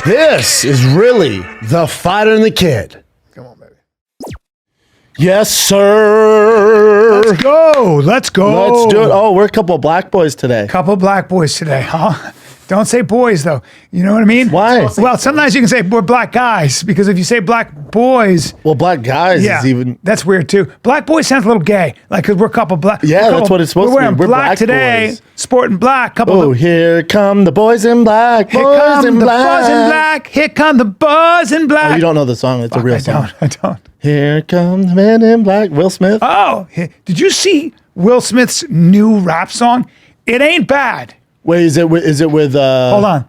This is really the Fighter and the Kid. Come on, baby. Yes, sir. Let's go. Let's go. Let's do it. Oh, we're a couple of black boys today. Couple black boys today, huh? Don't say boys, though. You know what I mean? Why? Well, sometimes you can say we're black guys, because if you say black boys... Well, black guys is even... That's weird, too. Black boys sounds a little gay. Like, because we're a couple black... Yeah, that's what it's supposed to be. We're wearing black today, boys. sporting black. Oh, here come the boys in black. Here come the boys in black. Here come the boys in black. Oh, you don't know the song. It's a real song. I don't. Here come the men in black. Will Smith. Oh, did you see Will Smith's new rap song? It ain't bad. Wait, is it with Hold on.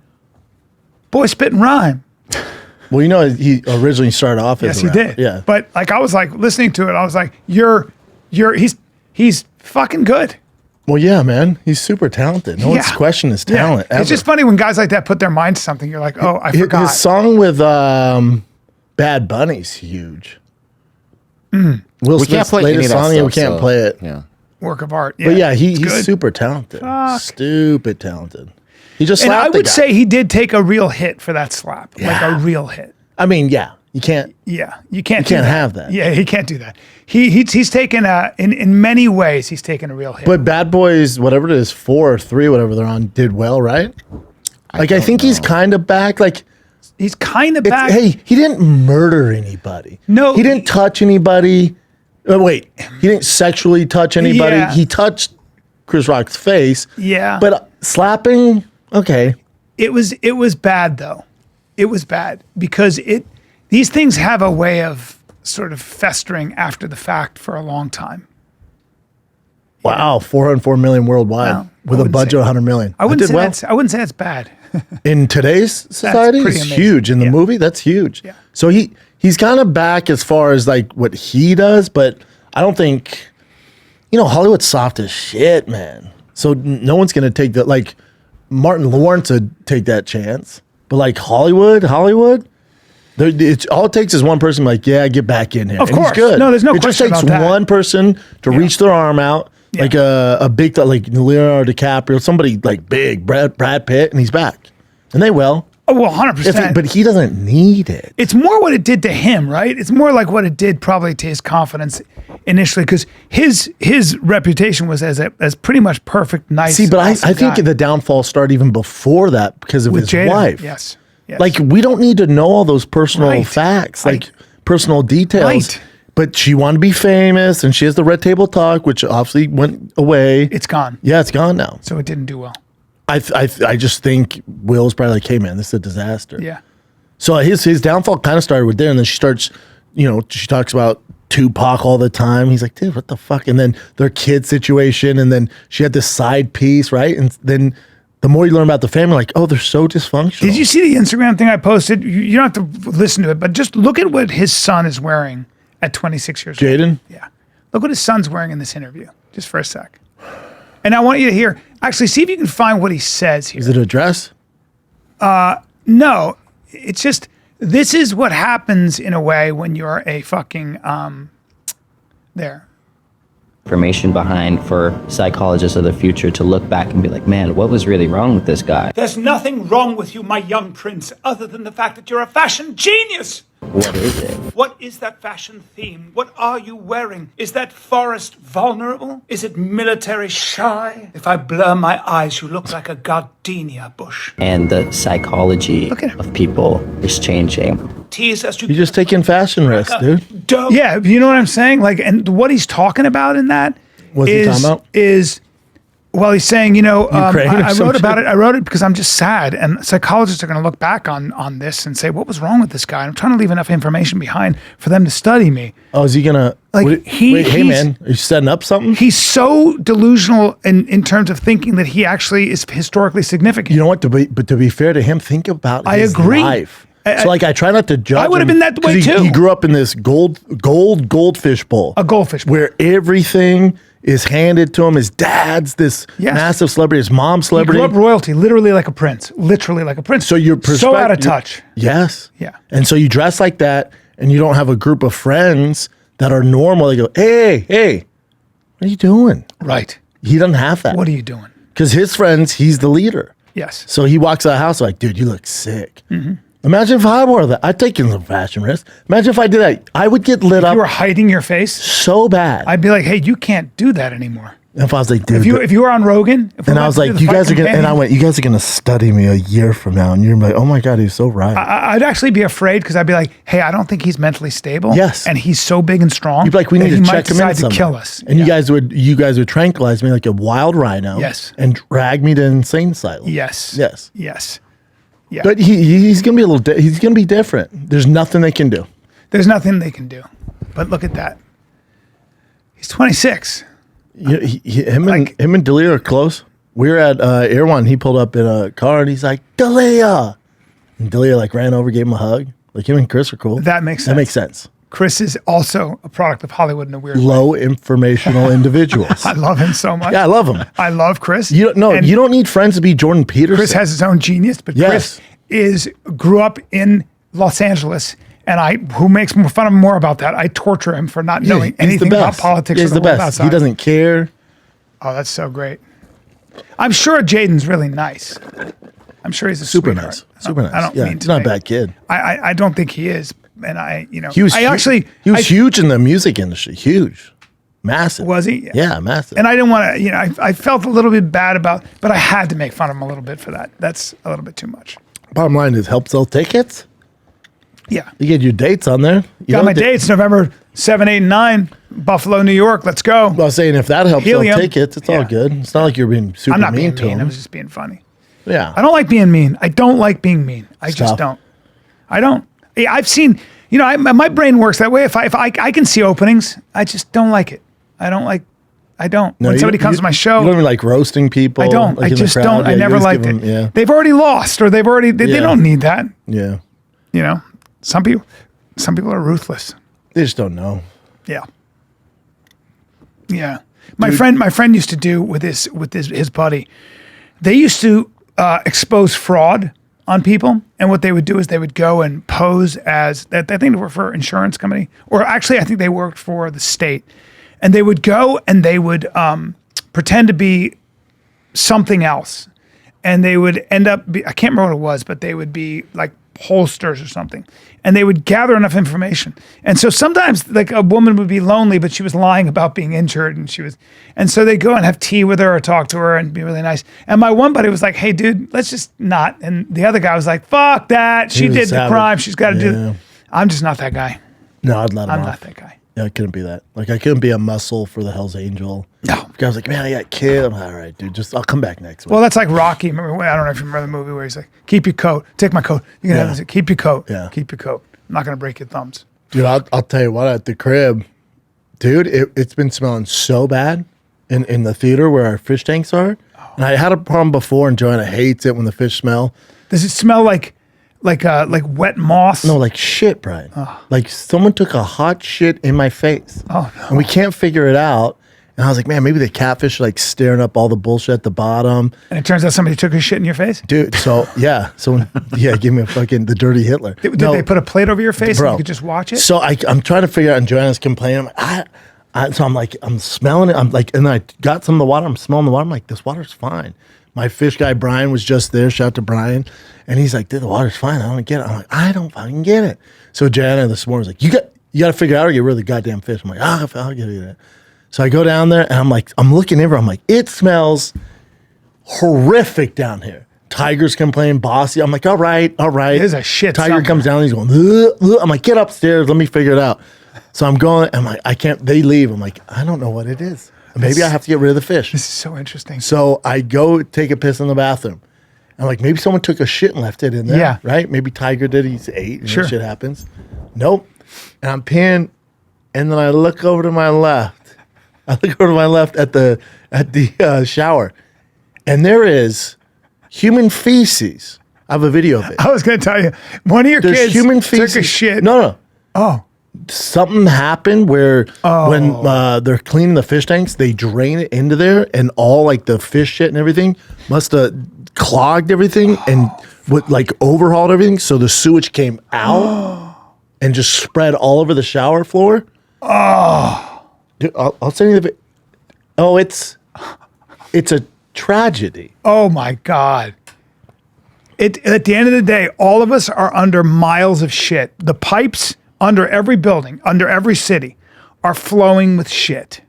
Boy, spit and rhyme. Well, you know, he originally started off as Yes, a he rapper. did. Yeah. But like, I was like listening to it. I was like, he's fucking good. Well, yeah, man. He's super talented. No one's questioning his talent. It's just funny when guys like that put their mind to something. You're like, oh, I forgot. His song with Bad Bunny's huge. Will We can't Smith's play any latest of that song, stuff, we can't so, play it. Yeah. Work of art. But yeah, it's he's good. super talented. Fuck. Stupid talented. He just And slapped I the would guy. say he did take a real hit for that slap. Like Yeah. a real hit. I mean, yeah, you can't. Yeah, you can't. You can't have that. Yeah, he can't do that. He's taken in many ways. He's taken a real hit. But Bad Boys, whatever it is, 4 or 3, whatever they're on, did well, right? I think he's kind of back. Like, he's kind of back. hey, he didn't murder anybody. No, he didn't touch anybody. Wait, he didn't sexually touch anybody. Yeah. He touched Chris Rock's face. Yeah, But slapping, okay. it was bad though. It was bad because these things have a way of sort of festering after the fact for a long time. Wow, 404 million worldwide Wow. with a budget of 100 million. I wouldn't That did say that's bad. in today's society, pretty it's amazing. huge. In the Yeah. movie, that's huge. Yeah. So he's kind of back as far as like what he does, but I don't think, Hollywood's soft as shit, man. So no one's gonna take that. Like Martin Lawrence would take that chance, but like Hollywood, it's all it takes is one person. Like, yeah, get back in here. Of And he's course. good. No, there's no It just question takes about that. one person to reach their arm out. Yeah. Like a big, like Leonardo DiCaprio, somebody like big, Brad Pitt, and he's back. And they will. Oh, well, 100%. But he doesn't need it. It's more what it did to him, right? It's more like what it did probably to his confidence initially, because his reputation was as pretty much perfect, nice. See, but awesome I think guy. the downfall started even before that because of With his Jada, wife. Yes. Like, we don't need to know all those personal Right. facts, Right. like personal details. Right. But she wanted to be famous, and she has the Red Table Talk, which obviously went away. It's gone. Yeah, it's gone now. So it didn't do well. I just think Will's probably like, hey, man, this is a disaster. Yeah. So his downfall kind of started with there, and then she starts, she talks about Tupac all the time. He's like, dude, what the fuck? And then their kid situation, and then she had this side piece, right? And then the more you learn about the family, like, oh, they're so dysfunctional. Did you see the Instagram thing I posted? You don't have to listen to it, but just look at what his son is wearing at 26 years old. Jaden? Yeah. Look what his son's wearing in this interview, just for a sec. And I want you to hear, actually, see if you can find what he says here. Is it a dress? No, it's just, this is what happens in a way when you're a fucking, there. Information behind for psychologists of the future to look back and be like, man, what was really wrong with this guy? There's nothing wrong with you, my young prince, other than the fact that you're a fashion genius. What is it? What is that fashion theme? What are you wearing? Is that forest vulnerable? Is it military shy? If I blur my eyes, you look like a gardenia bush. And the psychology Look at him. of people is changing. Tease as you You're just taking fashion risks, dude. Yeah, you know what I'm saying? Like, and what he's talking about in that What's he talking about? well, he's saying, Ukraine or I some wrote about shit? it. I wrote it because I'm just sad, and psychologists are going to look back on this and say, what was wrong with this guy? I'm trying to leave enough information behind for them to study me. Oh, is he gonna Like, wait, hey he's- man, are you setting up something? He's so delusional in terms of thinking that he actually is historically significant. You know what? But to be fair to him, think about I his agree. life. So like, I try not to judge. I would have him, been that way 'cause too. He grew up in this goldfish bowl. A goldfish bowl. where everything is handed to him. His dad's this Yes. massive celebrity. His mom's He celebrity. grew up royalty, literally like a prince. Literally like a prince. So your so out of perspective- touch. Yes. Yeah. And so you dress like that, and you don't have a group of friends that are normal. They go, hey, what are you doing? Right. He doesn't have that. What are you doing? Because his friends, he's the leader. Yes. So he walks out of the house like, dude, you look sick. Mm-hmm. Imagine if I wore that. I'd take some fashion risk. Imagine if I did that. I would get lit up You were hiding your face. so bad. I'd be like, hey, you can't do that anymore. If I was like, dude, If you were on Rogan, and I was like, you guys are gonna, and I went, you guys are gonna study me a year from now, and you're like, oh my god, he's so right. I'd actually be afraid because I'd be like, hey, I don't think he's mentally stable. Yes. And he's so big and strong. You'd be like, we that need he to might check him in decide to somewhere. kill us. And you guys would tranquilize me like a wild rhino. Yes. And drag me to insane asylum. Yes. Yes. Yes. Yeah. But he's gonna be he's gonna be different. There's nothing they can do. There's nothing they can do. But look at that. He's 26. Him and D'Elia are close. We were at Erewhon. He pulled up in a car and he's like, D'Elia. And D'Elia like ran over, gave him a hug. Like him and Chris are cool. That makes sense. That makes sense. Chris is also a product of Hollywood in a weird way. Low informational individuals. I love him so much. Yeah, I love him. I love Chris. You And don't need friends to be Jordan Peterson. Chris has his own genius, but Yes. Chris grew up in Los Angeles, and who makes more fun of him more about that? I torture him for not knowing he's anything the about best. politics He's or the the world best. outside. He doesn't care. Oh, that's so great. I'm sure Jaden's really nice. I'm sure he's a Super sweetheart. nice. Super nice. I don't Yeah, mean he's to not a be- bad kid. I don't think he is, and He was I was huge in the music industry. Huge. Massive. Was he? Yeah, massive. And I didn't want to, I felt a little bit bad but I had to make fun of him a little bit for that. That's a little bit too much. Bottom line is help sell tickets. Yeah. You get your dates on there. You Got know, my dates November 7, 8, and 9, Buffalo, New York. Let's go. I was saying if that helps Helium. sell tickets, it's all Yeah. good. It's not like you're being super I'm not mean being to mean. I them. was just being funny. Yeah. I don't like being mean. I don't like being mean. I just tough. don't. I don't. Yeah, I've seen, my brain works that way. If I can see openings, I just don't like it. I don't. No, When you- somebody comes you- to my show, You don't even like roasting people. I don't. like I in the just crowd. don't. I Yeah, you never always liked give it. them- yeah. They've already lost, or they Yeah. don't need that. Yeah. Some people are ruthless. They just don't know. Yeah. Yeah. My friend used to do with his buddy. They used to expose fraud on people, and what they would do is they would go and pose as I think they worked for an insurance company, or actually I think they worked for the state, and they would go and they would pretend to be something else, and they would end up I can't remember what it was, but they would be like pollsters or something, and they would gather enough information. And so sometimes like a woman would be lonely, but she was lying about being injured, and so they'd go and have tea with her or talk to her and be really nice. And my one buddy was like, hey dude, let's just not. And the other guy was like, fuck that. She was did the savage. crime. She's got to do Yeah. it. I'm just not that guy. No, I'd let him I'm off. not that guy. Yeah, I couldn't be that. Like, I couldn't be a muscle for the Hell's Angel. No. The guy was like, man, I got killed. I'm like, all right, dude, I'll come back next week. Well, that's like Rocky. Remember, I don't know if you remember the movie where he's like, keep your coat, take my coat. You can have this. Keep your coat. Yeah. Keep your coat. I'm not going to break your thumbs. Dude, I'll tell you what, at the crib, dude, it's been smelling so bad in the theater where our fish tanks are. And I had a problem before, and Joanna hates it when the fish smell. Does it smell like wet moss? No, like shit, Brian. Like someone took a hot shit in my face. Oh, no. And we can't figure it out. And I was like, man, maybe the catfish are like staring up all the bullshit at the bottom. And it turns out somebody took a shit in your face? Dude, so yeah. So yeah, give me a fucking the dirty Hitler. Did they put a plate over your face and you could just watch it? So I'm trying to figure out, and Joanna's complaining. So I'm smelling it. I'm like, and then I got some of the water. I'm smelling the water. I'm like, this water's fine. My fish guy Brian was just there. Shout out to Brian, and he's like, dude, the water's fine. I don't get it. I'm like, I don't fucking get it. So Joanna this morning was like, you got to figure out or get rid of the goddamn fish. I'm like, I'll get it. So I go down there and I'm looking over. I'm like, it smells horrific down here. Tiger's complaining, bossy. I'm like, all right. There's a shit Tiger somewhere. comes down. He's going, ugh, ugh. I'm like, get upstairs. Let me figure it out. So I'm going. I'm like, I can't. They leave. I'm like, I don't know what it is. Maybe I have to get rid of the fish. This is so interesting. So I go take a piss in the bathroom. I'm like, maybe someone took a shit and left it in there. Yeah. Right? Maybe Tiger did. He's 8. And Sure. that shit happens. Nope. And I'm peeing. And then I look over to my left. I look over to my left at the shower. And there is human feces. I have a video of it. I was going to tell you, one of your There's kids human took feces. a shit. No. Oh, Something happened where when they're cleaning the fish tanks, they drain it into there, and all like the fish shit and everything must have clogged everything and overhauled everything. So the sewage came out and just spread all over the shower floor. Dude, I'll send you the. It's a tragedy. oh my God. At the end of the day, all of us are under miles of shit. The pipes under every building, under every city, are flowing with shit.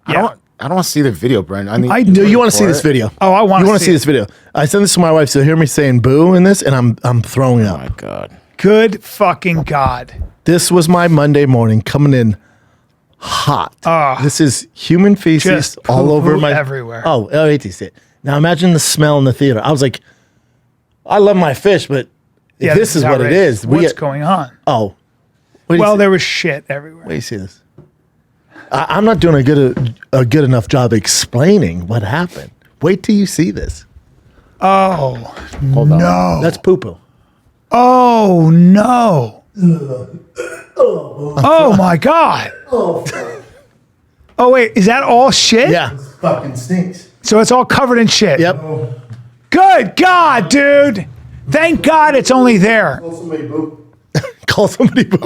Yeah. I don't want to see the video, Brent. I No, do. you want to see this video. Oh, I want You to want to see this video. I sent this to my wife, so hear me saying boo in this, and I'm throwing Oh up. my God. Good fucking God. This was my Monday morning coming in hot. This is human feces Just all over poo-poo my everywhere. Oh, I hate to see it. Now imagine the smell in the theater. I was like, I love my fish, but if this is what it outrageous. is. What's going on? Oh, wait, Well, there was shit everywhere. wait, you see this? I'm not doing a good enough job explaining what happened. Wait till you see this. Oh, Hold on. no. That's poo poo. Oh, no. Oh, my God. Oh, wait. Is that all shit? Yeah, fucking stinks. So it's all covered in shit. Yep. Good God, dude. Thank God it's only there. Call somebody boo.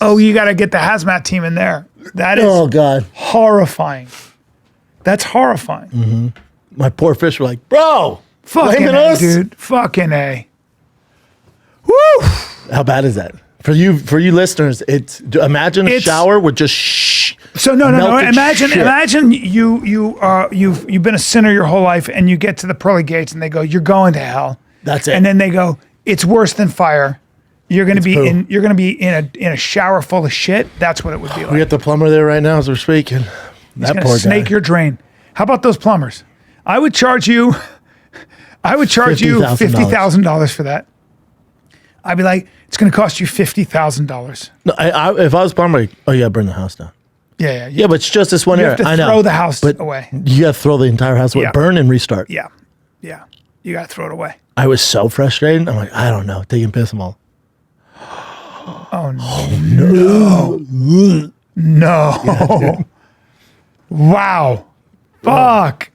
Oh, you got to get the hazmat team in there. That is Oh God, horrifying. That's horrifying. my poor fish were like, bro, Fucking blaming A, us? dude. Fucking A. Woo! How bad is that for you? For you listeners, imagine a It's- shower with just shh. So no. Melted Imagine, shit. imagine you've been a sinner your whole life, and you get to the pearly gates, and they go, "You're going to hell." That's it. And then they go, "It's worse than fire. You're going to be poo. in a shower full of shit." That's what it would be like. We got the plumber there right now as we're speaking. He's That going poor to snake guy. your drain. How about those plumbers? I would charge you $50,000. $50,000 for that. I'd be like, it's going to cost you $50,000. No, if I was plumber, like, oh yeah, burn the house down. Yeah. Yeah, but it's just this one You area. have to I know. throw the house but away. You got to throw the entire house away. Yeah. Burn and restart. Yeah. You got to throw it away. I was so frustrated. I'm like, I don't know. Taking piss them all. Oh, no. No. Wow. Fuck.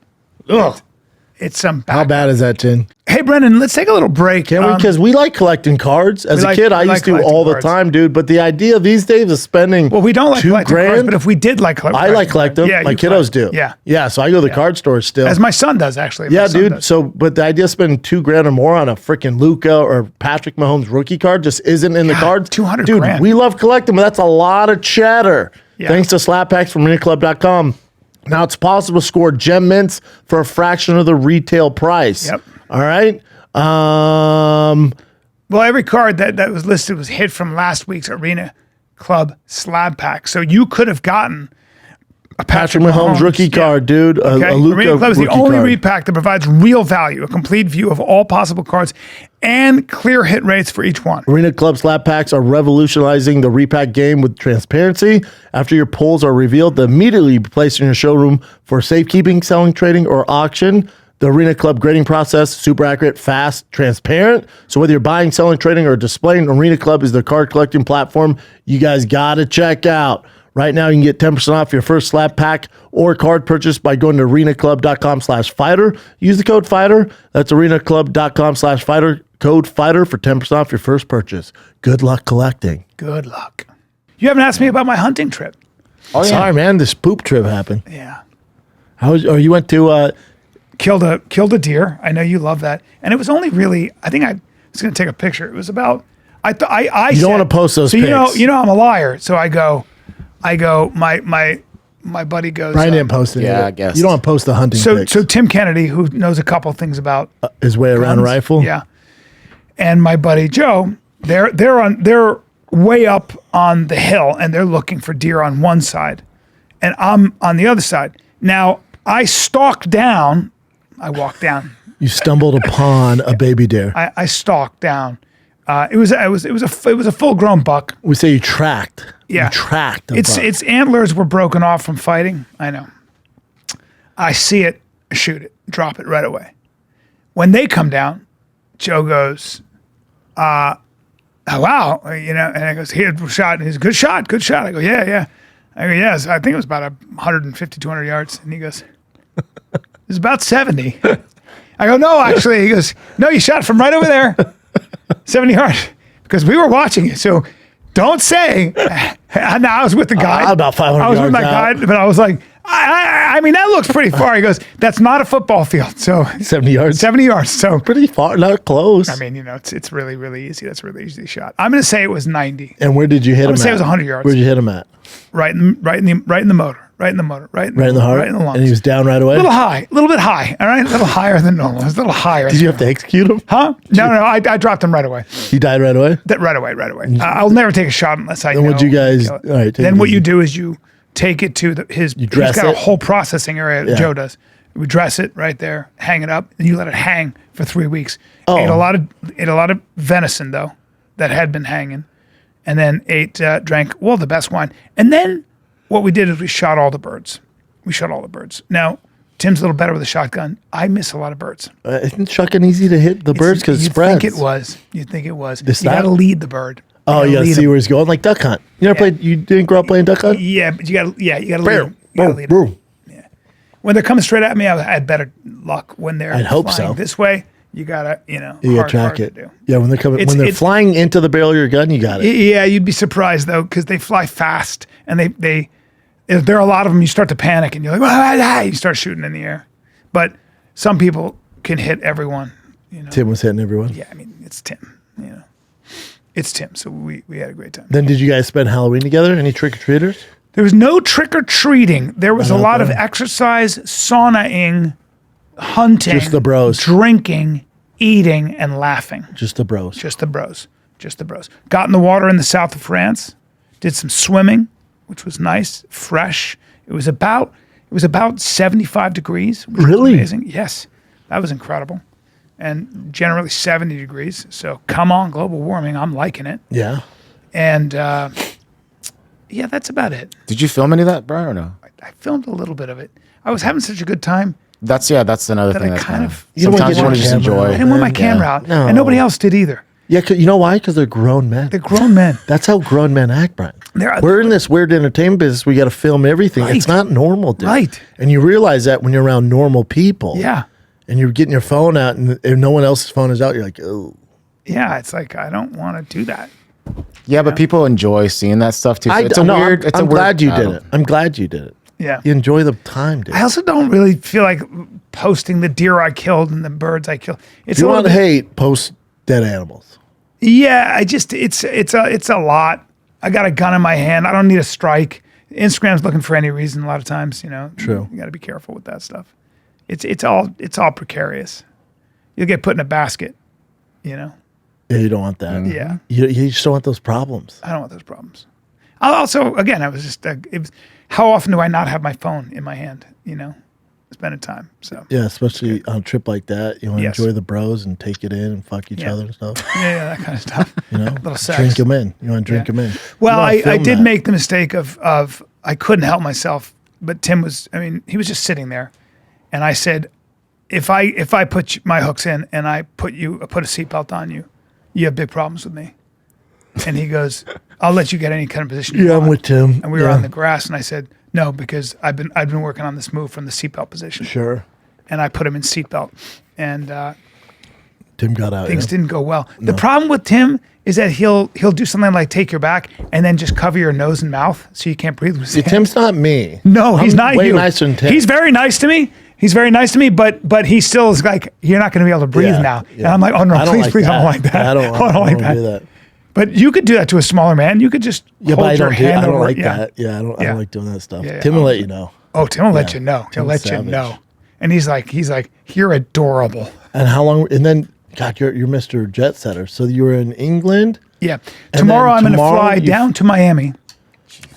Ugh. It's some How bad is that, Chin? Hey, Brendan, let's take a little break. Can we? Because we like collecting cards. As we a like- kid, I we like used to collecting all the cards. time, dude. But the idea these days of spending Well, we don't like collecting cards, $2,000. but if we did like collecting I like collect them. Yeah, My you kiddos collect. do. Yeah. Yeah. So I go to the card store still. As my son does, actually. My Yeah, son dude. does. So, but the idea of spending $2,000 or more on a freaking Luka or Patrick Mahomes rookie card just isn't in the cards. 200 dude, grand. we love collecting, but that's a lot of cheddar. Yeah. Thanks to slap packs from arenaclub.com. Now it's possible to score gem mints for a fraction of the retail price. Yep. All right. Well, every card that was listed was hit from last week's Arena Club slab pack. So you could have gotten a Patrick Mahomes rookie card, dude. Okay. A Luka Arena Club is the rookie only card. repack that provides real value, a complete view of all possible cards, and clear hit rates for each one. Arena Club slap packs are revolutionizing the repack game with transparency. After your pulls are revealed, they immediately be placed in your showroom for safekeeping, selling, trading, or auction. The Arena Club grading process, super accurate, fast, transparent. So whether you're buying, selling, trading, or displaying, Arena Club is the card collecting platform you guys got to check out. Right now, you can get 10% off your first slab pack or card purchase by going to arenaclub.com/fighter. Use the code FIGHTER. That's arenaclub.com/fighter. Code FIGHTER for 10% off your first purchase. Good luck collecting. Good luck. You haven't asked me about my hunting trip. Oh, yeah. Sorry, man. This poop trip happened. Yeah. You went to... Killed a deer. I know you love that. And it was only really, I think I was going to take a picture. It was about, I You don't wanna post those so pics. You know I'm a liar. So I go, my buddy goes. Brian didn't post it. Yeah, either. I guess. You don't want to post the hunting pics. So Tim Kennedy, who knows a couple things about His way around a guns, rifle? Yeah. And my buddy Joe, they're way up on the hill and they're looking for deer on one side. And I'm on the other side. Now I stalked down. I walked down. You stumbled upon a baby deer. I stalked down. It was a full grown buck. We say you tracked. Yeah. You tracked. Its antlers were broken off from fighting. I know. I see it, shoot it, drop it right away. When they come down, Joe goes, oh, wow, and I goes, he had shot, and he's good shot. I go, yeah. I go, yes, I think it was about 150, 200 yards. And he goes, it's about 70. I go, no, actually. He goes, no, you shot from right over there, 70 yards, because we were watching you. So don't say. And I was with the guy. About 500 I was with yards my out. guy, but I was like, I mean, that looks pretty far. He goes, that's not a football field. So 70 yards. 70 yards. So Pretty far, not close. I mean, it's really, really easy. That's a really easy shot. I'm going to say it was 90. And where did you hit him I'm gonna at? say it was 100 yards. Where'd you hit him at? Right in the motor. Right in the motor. Right in Right in the heart? Right in the lungs. And he was down right away? a little bit high. All right, a little higher than normal. It was a little higher. Did you have to execute him? Huh? No. I dropped him right away. He died right away? Right away. I'll never take a shot unless I know. Then what'd you guys? kill it. All right. take Then it what you easy. do is you take it to he's dress got a it? whole processing area. Yeah. Joe does. We dress it right there, hang it up, and you let it hang for 3 weeks. Oh. Ate a lot of venison though that had been hanging, and then drank the best wine. And then what we did is we shot all the birds. Now Tim's a little better with a shotgun. I miss a lot of birds. Isn't shotgun easy to hit the birds because it You'd spreads? think it was. It's You got to not? lead the bird. Oh, You yeah. gotta lead See him. where he's going? Like duck hunt. You never played? You didn't grow up playing duck hunt? Yeah, but you got to lead him. Boom, You gotta lead him. boom. When they're coming straight at me, I had better luck. When they're I'd hope flying so. this way, you gotta, You hard, gotta track hard it. to do. Yeah, when they're coming, It's- when they're it's- flying into the barrel of your gun, you got it. Yeah, you'd be surprised though, because they fly fast, and there are a lot of them. You start to panic, and you're like, you start shooting in the air. But some people can hit everyone. Tim was hitting everyone. Yeah, I mean, it's Tim. It's Tim. So we had a great time. Then did you guys spend Halloween together? Any trick or treaters? There was no trick or treating. There was a lot of exercise, saunaing, hunting, Just the bros. drinking, eating, and laughing. Just the bros. Just the bros. Got in the water in the south of France. Did some swimming, which was nice, fresh. It was about 75 degrees. Which Really? was amazing. Yes, that was incredible. And generally 70 degrees. So come on, global warming. I'm liking it. Yeah. And yeah, that's about it. Did you film any of that, Brian, or no? I filmed a little bit of it. I was having such a good time That's another that thing. I That's kind of. You don't wanna sometimes get you want your to just camera enjoy. out. I didn't want my camera out, No. and nobody else did either. Yeah, you know why? Because they're grown men. They're grown men. That's how grown men act, Brian. They're- We're in this weird entertainment business. We got to film everything. It's Right. not normal, dude. Right. And you realize that when you're around normal people. Yeah, And you're getting your phone out, and if no one else's phone is out, you're like, oh. yeah. It's like I don't want to do that. Yeah, but people enjoy seeing that stuff too. So it's a no, weird. I'm glad you did it. I'm glad you did it. Yeah. You enjoy the time, dude. I also don't really feel like posting the deer I killed and the birds I killed. It's If you a little want to bit- hate, post dead animals. Yeah, it's a lot. I got a gun in my hand. I don't need a strike. Instagram's looking for any reason a lot of times, True. You got to be careful with that stuff. It's all precarious. You'll get put in a basket, Yeah, you don't want that. Yeah. You just don't want those problems. I don't want those problems. Also, again, I was just how often do I not have my phone in my hand, spending time. So Yeah, especially on a trip like that. You want to Yes. enjoy the bros and take it in and fuck each Yeah. other and stuff. yeah, that kind of stuff. Little sex. Drink them in. You want to drink them in. Well, You wanna I film did that. make the mistake of I couldn't help myself, but Tim was. I mean, he was just sitting there, and I said, if I put my hooks in and I put a seatbelt on you, you have big problems with me. And he goes, I'll let you get any kind of position you Yeah, want. I'm with Tim. And we were Yeah. on the grass, and I said, no, because I've been working on this move from the seatbelt position. Sure. And I put him in seatbelt, and Tim got out. things yeah. didn't go well. The problem with Tim is that he'll do something like take your back and then just cover your nose and mouth so you can't breathe with his See, hand. Tim's not me. No, he's I'm not way you. nicer than Tim. He's very nice to me. But he still is like, you're not going to be able to breathe Yeah, now. yeah. And I'm like, oh no, I don't please, like please, I don't that. like that. Yeah, I don't like that. do that. But you could do that to a smaller man. You could just Yeah, but hold I your don't do. hand I don't over. like yeah. that. Yeah, I don't Yeah. like doing that stuff. Yeah, yeah. Tim will let you know. Oh, Tim will let Yeah. you know. He'll Tim's let you savage. know. And he's like, you're adorable. And how long? And then, God, you're Mr. Jet Setter. So you were in England Yeah. And Tomorrow then I'm going to tomorrow fly you- down to Miami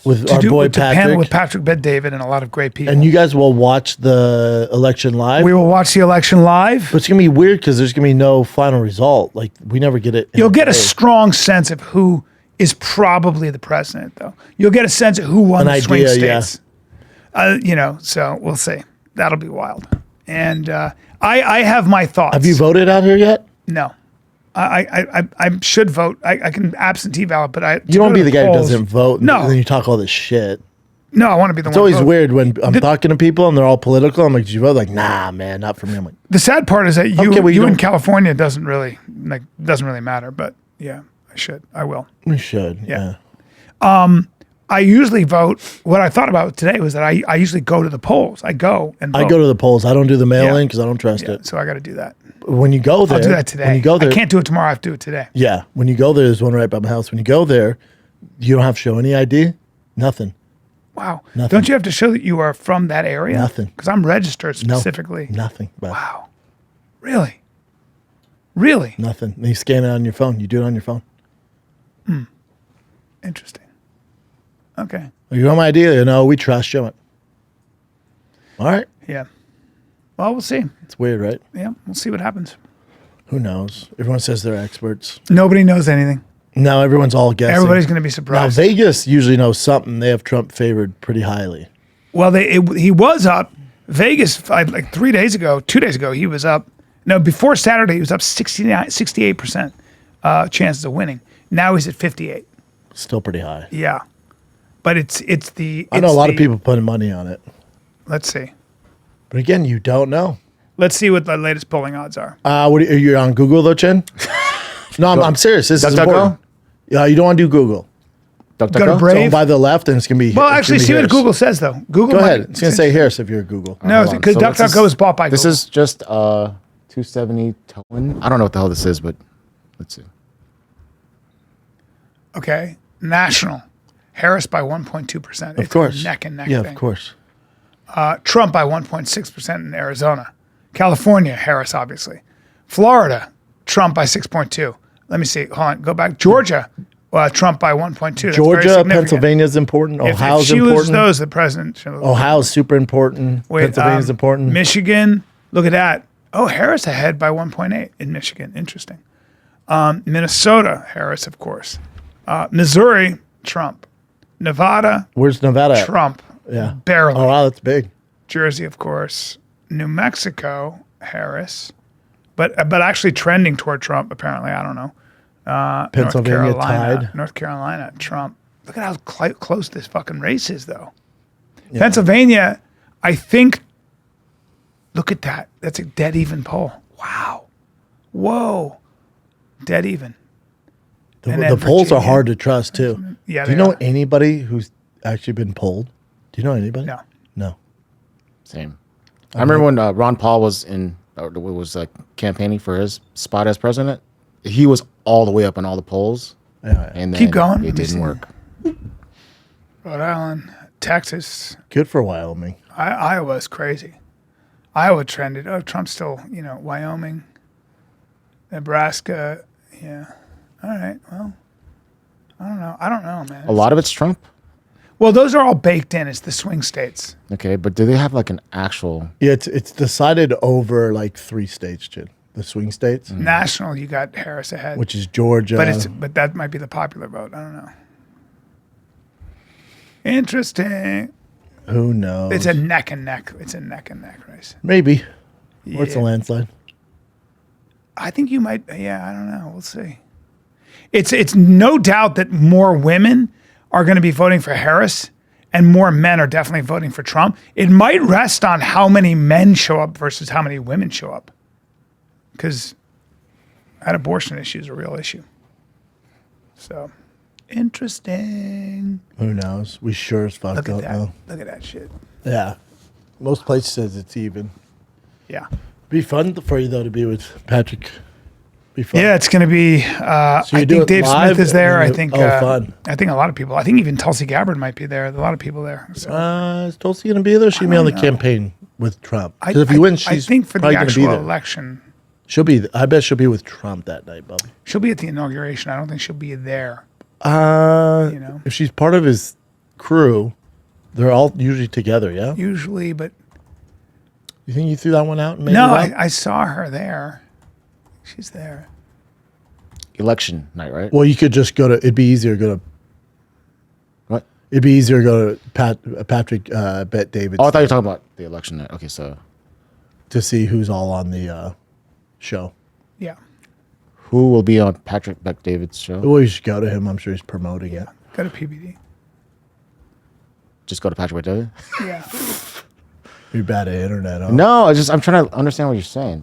with to our boy to panel Patrick. with Patrick Bet-David and a lot of great people. And you guys will watch the election live. We will watch the election live. But it's gonna be weird because there's gonna be no final result. Like we never get it. in You'll get a day. strong sense of who is probably the president, though. You'll get a sense of who won An the swing idea, yeah. states. So we'll see. That'll be wild. And I have my thoughts. Have you voted out here yet? No. I should vote. I can absentee ballot, but I You don't be the guy who doesn't vote. And No. then you talk all this shit. No, I want to be the It's one. always to vote. weird when I'm talking to people and they're all political. I'm like, did you vote? Like, nah, man, not for me. I'm like, The sad part is that you Okay, well, you in don't- California doesn't really matter. But yeah, I should. I will. we should. Yeah. Yeah. I usually vote. What I thought about today was that I usually go to the polls. I go and vote. I go to the polls. I don't do the mail Yeah. in because I don't trust Yeah, it. so I got to do that. When you go there, I'll do that today. When you go there, I can't do it tomorrow. I have to do it today. Yeah, when you go there, there's one right by my house. When you go there, you don't have to show any ID, nothing. Wow. Nothing. Don't you have to show that you are from that area? Nothing. Because I'm registered No, specifically. nothing. Bro. Wow. Really? Really? Nothing. And you scan it on your phone. You do it on your phone. Interesting. Okay. You want my idea? You know, we trust you. All right. Yeah. Well, we'll see. It's weird, right? Yeah, we'll see what happens. Who knows? Everyone says they're experts. Nobody knows anything. No, everyone's all guessing. Everybody's going to be Now, surprised. Vegas usually knows something. They have Trump favored pretty highly. Well, he was up. Vegas, like 3 days ago, 2 days ago, he was up. No, before Saturday, he was up 68% chances of winning. Now he's at 58. Still pretty high. Yeah. But it's I know a lot of people putting money on it. Let's see. But again, you don't know. Let's see what the latest polling odds are. What are you on Google though, Chen? No, I'm serious. This is DuckDuckGo? important. Yeah, you don't want to do Google. Go to So Brave. by the left, and it's gonna be. Well, it's actually, gonna be see what Harris. Google says, though. Google. Go ahead. It's gonna say Harris if you're Google. No, Hold on. because So what's DuckDuckGo this? is bought by This Google. is just 270 tone. I don't know what the hell this is, but let's see. Okay. National. Harris by 1.2%. Of course. Neck and neck Yeah, thing. of course. Trump by 1.6% in Arizona. California, Harris, obviously. Florida, Trump by 6.2. Let me see. Hold on. Go back. Georgia, Trump by 1.2. That's very Georgia, significant. Pennsylvania's important. If Ohio's she loses important. those, the president should lose. Ohio's super important. Wait, Pennsylvania's important. Michigan, look at that. Oh, Harris ahead by 1.8 in Michigan. Interesting. Minnesota, Harris, of course. Missouri, Trump. Nevada, Where's Nevada? at? Trump. Yeah. Barely. Oh wow, that's big. Jersey, of course. New Mexico, Harris. But actually trending toward Trump, apparently. I don't know. Pennsylvania North Carolina, tied. North Carolina, Trump. Look at how close this fucking race is, though. Pennsylvania, I think. Look at that. That's a dead even poll. Wow. Whoa. Dead even. And The then polls are Virginia. hard to trust too. Yeah, Do you they know are. anybody who's actually been polled? Do you know anybody? No. No. Same. I remember when Ron Paul was campaigning for his spot as president. He was all the way up in all the polls, Yeah. and then Keep going. Let me It didn't see. work. Rhode Island, Texas, Good for Wyoming. Iowa is crazy. Iowa trended. Oh, Trump's still, Wyoming, Nebraska. Yeah. All right. Well, I don't know, man. A lot of it's Trump. Well, those are all baked in. It's the swing states. Okay, but do they have like an actual? Yeah, it's decided over like 3 states, Jid. The swing states, National, you got Harris ahead. which is Georgia. but that might be the popular vote. I don't know. Interesting. Who knows? It's a neck and neck. It's a neck and neck race. Maybe. Or it's a Yeah. landslide. I think you might. Yeah, I don't know. We'll see. It's no doubt that more women are going to be voting for Harris, and more men are definitely voting for Trump. It might rest on how many men show up versus how many women show up, because that abortion issue is a real issue. So interesting. Who knows? We sure as fuck Look at don't that. know. Look at that shit. Yeah. Most places says it's even. Yeah. Be fun for you though to be with Patrick. Be fun. Yeah, it's going to be. So you I do think it Dave live Smith is there. and I then think. fun. I think a lot of people. I think even Tulsi Gabbard might be there. There's a lot of people there. So. Is Tulsi going to be there? She'll be on the know. campaign with Trump. Because if he wins, she's I think for the probably going to be actual there. election, She'll be. I bet she'll be with Trump that night, Bubby. she'll be at the inauguration. I don't think she'll be there. know? If she's part of his crew, they're all usually together. Yeah. Usually, but You think you threw that one out? And made no, it up? I saw her there. She's there. Election night, right? Well, you could just go to. It'd be easier to go to. What? It'd be easier to go to Patrick Bet David. Oh, I thought you were talking about the election night. Okay, so to see who's all on the show. Yeah. who will be on Patrick Bet-David's show? Well, you should go to him. I'm sure he's promoting it. Go to PBD. Just go to Patrick Bet-David? Yeah. You're bad at internet, huh? No, I'm trying to understand what you're saying.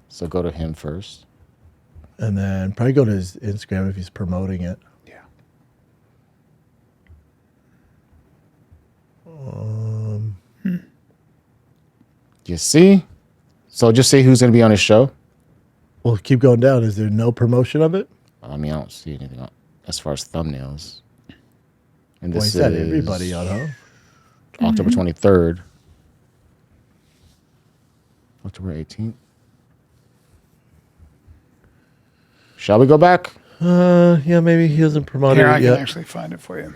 So go to him first. And then probably go to his Instagram if he's promoting it. Yeah. You see? So just say who's going to be on his show. Well, keep going down. Is there no promotion of it? I mean, I don't see anything as far as thumbnails. And Well, this he said is everybody on, huh? October 23rd. October 18th. Shall we go back? Yeah, maybe he hasn't promoted Here, I it can yet. actually find it for you.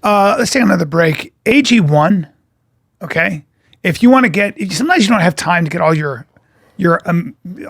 Let's take another break. AG1, okay? If you want to get, sometimes you don't have time to get all your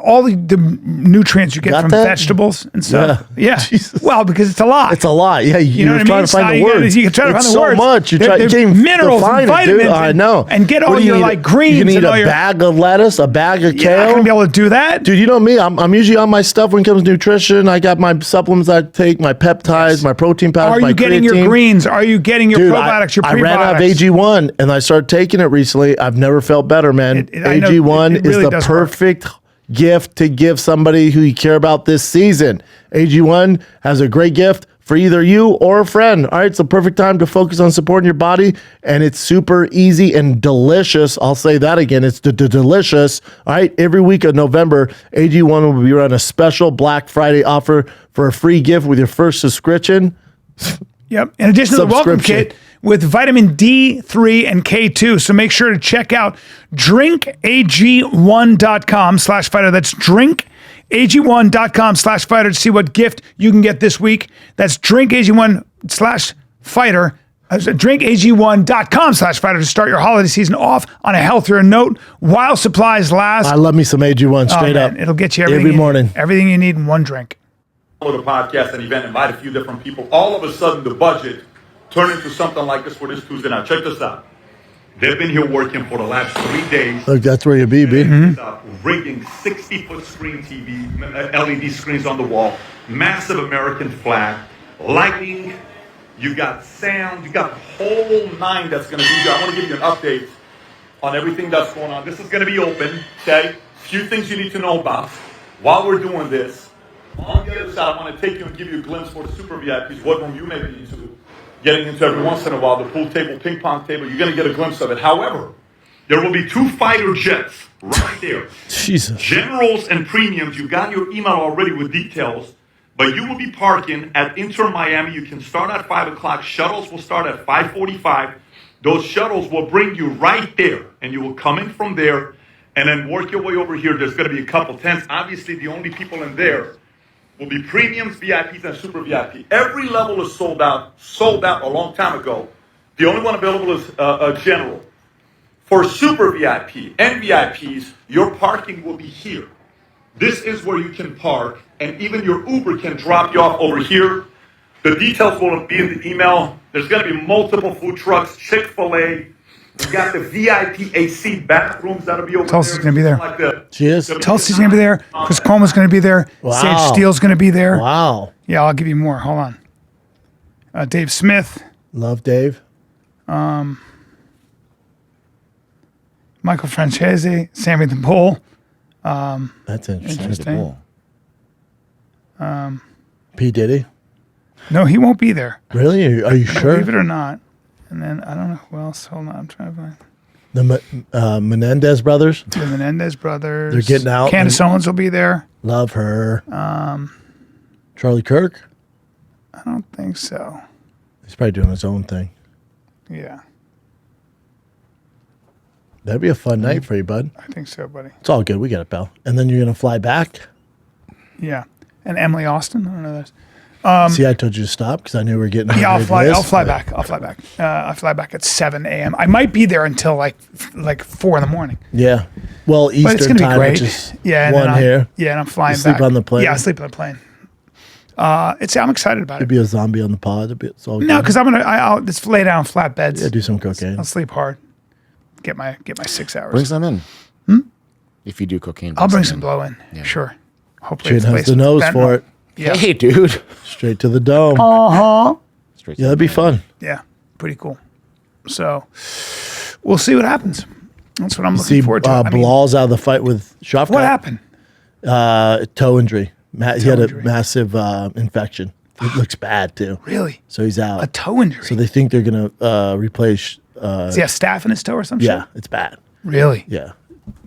all the nutrients you get Got from that? vegetables and stuff. Yeah. Jesus. Well, because it's a lot. It's a lot. Yeah, you know were what I trying mean? to find So the you gotta- words. you try to It's find the so words. much. You There- try, there's you can't minerals define and it, vitamins dude. I and- know. and get all What do you your, need? like, greens You can eat and all a your- bag of lettuce, a bag of You're not kale. going to be able to do that. Dude, you know me. I'm usually on my stuff when it comes to nutrition. I got my supplements I take, my peptides, my protein powders, Are my you getting creatine. your greens? Are you getting your Dude, probiotics, your I prebiotics? ran out of AG1 and I started taking it recently. I've never felt better, man. I know, AG1 it really is the does work. perfect gift to give somebody who you care about this season. AG1 has a great gift for either you or a friend. All right, it's the perfect time to focus on supporting your body, and it's super easy and delicious. I'll say that again. It's delicious. All right, every week of November, AG1 will be running a special Black Friday offer for a free gift with your first subscription. Yep. In addition to the welcome Subscription. kit with vitamin D3 and K2. So make sure to check out drinkag1.com/fighter. That's drinkag1.com/fighter to see what gift you can get this week. That's drinkag1/fighter. Drinkag1.com/fighter to start your holiday season off on a healthier note while supplies last. I love me some AG1 Oh, straight man, up. It'll get you everything every morning. Everything you need in one drink. The podcast and event, invite a few different people. All of a sudden, the budget turned into something like this for this Tuesday night. Check this out. They've been here working for the last 3 days. Look, that's where you be, B. Rigging 60-foot screen TV, LED screens on the wall, massive American flag, lighting. You got sound. You got the whole nine that's going to be there. I want to give you an update on everything that's going on. This is going to be open. Okay, few things you need to know about while we're doing this. On the other side, I want to take you and give you a glimpse for the super VIPs, what room you may be into, getting into every once in a while, the pool table, ping pong table. You're going to get a glimpse of it. However, there will be 2 fighter jets right there. Jesus. Generals and premiums, you got your email already with details, but you will be parking at Inter Miami. You can start at 5 o'clock. Shuttles will start at 5:45. Those shuttles will bring you right there, and you will come in from there and then work your way over here. There's going to be a couple tents. Obviously, the only people in there will be premiums, VIPs, and super VIP. Every level is sold out a long time ago. The only one available is a general. For super VIP and VIPs, your parking will be here. This is where you can park, and even your Uber can drop you off over here. The details will be in the email. There's going to be multiple food trucks, Chick-fil-A. We got the VIP AC bathrooms that'll be over Tulsi's there. gonna be there. Like that. She is? Tulsi's going to be there. Chris Coleman's going to be there. Wow. Sage Steele's going to be there. Wow. Yeah, I'll give you more. Hold on. Dave Smith, Love Dave. Michael Francese, Sammy the Bull. That's interesting. Interesting. P. Diddy. No, he won't be there. Really? Are you sure? Believe it or not. And then I don't know who else. Hold on, I'm trying to find The Menendez brothers. the Menendez brothers. They're getting out Candace Owens will be there. Love her. Charlie Kirk. I don't think so. He's probably doing his own thing. Yeah, That'd be a fun night for you, bud. I think so, buddy. It's all good. We got it, pal. And then you're gonna fly back. Yeah, and Emily Austin. I don't know that. See, I told you to stop because I knew we were getting. on Yeah, a I'll big fly. list, I'll fly but- back. I'll fly back. I fly back at 7 a.m. I might be there until like 4 in the morning. Yeah. Well, But it's Eastern gonna be time, great. which is Yeah, and one then here. Yeah, and I'm flying You sleep back. on the plane? Yeah, I sleep on the plane. I'm excited about Could it. be a zombie on the pod. It's all No, good. because I'll just lay down flat beds. Yeah, do some cocaine. I'll sleep hard. Get my 6 hours. Bring some in. If you do cocaine, I'll bring some some blow in. Sure. Hopefully Chin it's has laced the with nose fentanyl. for it. Yeah. Hey, dude. Straight to the dome. Straight Yeah, that'd be fun. Yeah. Pretty cool. So we'll see what happens. That's what I'm looking See, forward to. I mean, Bilal's out of the fight with Shavkat. what happened? Toe injury. He had a injury. massive infection. It looks bad too. Really? So he's out. A toe injury? So they think they're gonna replace. Does he have staph in his toe or something? Yeah, it's bad. Really? Yeah,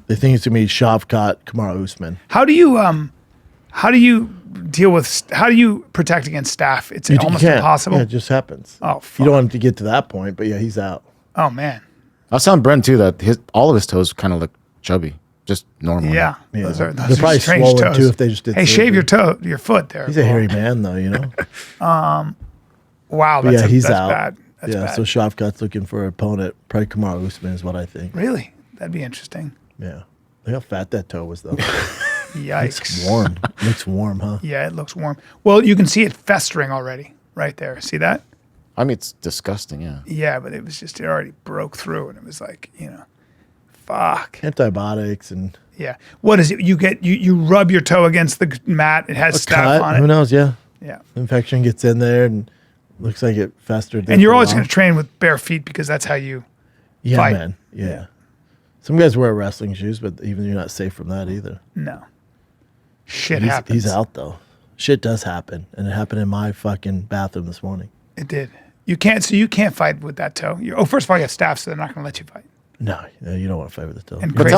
They think it's gonna be Shavkat, Kamaru Usman. How do you deal with? How do you protect against staph? It's almost can't. impossible. Yeah, it just happens. Oh, fuck. You don't want him to get to that point, but yeah, he's out. Oh man. I was telling Brent too that all of his toes kind of look chubby, just normal. Yeah. Yeah. Those They're are probably strange swollen, toes. too, if they just did Hey, shave surgery. your foot there. He's a hairy man, though, you know. Wow. But That's he's that's out. bad. That's yeah, bad. so Shavkat's looking for an opponent. Probably Kamaru Usman is what I think. Really? That'd be interesting. Yeah. Look how fat that toe was, though. Yikes. It's warm. Looks warm, huh? Yeah, it looks warm. Well, you can see it festering already right there. See that? I mean, it's disgusting. Yeah. Yeah, but it already broke through, and it was like, fuck. Antibiotics and Yeah. What is it? You rub your toe against the mat. It has a staph cut. on it. Who knows? Yeah. Yeah. Infection gets in there and looks like it festered. And you're always going to train with bare feet because that's how you. Yeah, fight. man. Yeah. Some guys wear wrestling shoes, but even you're not safe from that either. No. Shit He's, happens. he's out though. Shit does happen, and it happened in my fucking bathroom this morning. It did. You can't fight with that toe. First of all, you have staph, so they're not going to let you fight. No, you don't want to fight with the toe. And But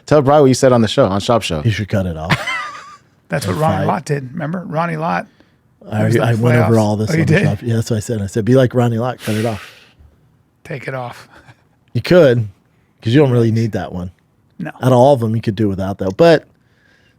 tell Brian what you said on the show, on Shop Show. He should cut it off. That's what and Ronnie fight. Lott did. Remember? Ronnie Lott. I was the went over playoffs. all this. Oh, you on the did? shop. Yeah, that's what I said. I said, be like Ronnie Lott, cut it off. Take it off. You could, because you don't really need that one. No. Out of all of them, you could do without that. But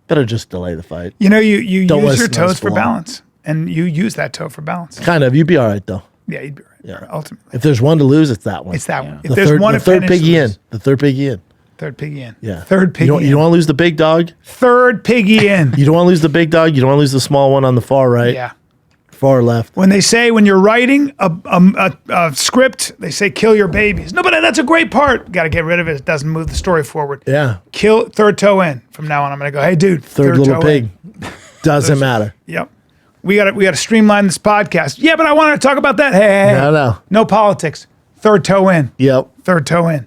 better just delay the fight. You Don't use your listen to us toes for belong. balance. And you use that toe for balance. Kind of. You'd be all right though. Yeah, you'd be right. Yeah. Ultimately. If there's one to lose, it's that one. It's that one. If The there's third, one the third advantage to piggy in. lose. The third piggy in. Third piggy in. Yeah. Third piggy in. You don't want to lose the big dog. Third piggy in. You don't want to lose the big dog. You don't want to lose the small one on the far right. Yeah. Far left. When they say when you're writing a script, they say kill your babies. No, but that's a great part. Got to get rid of it. It doesn't move the story forward. Yeah. Kill third toe in. From now on, I'm going to go, hey, dude. Third little toe pig. in. Doesn't matter. Yep. We got to streamline this podcast. Yeah, but I wanted to talk about that. Hey. No politics. Third toe in. Yep. Third toe in.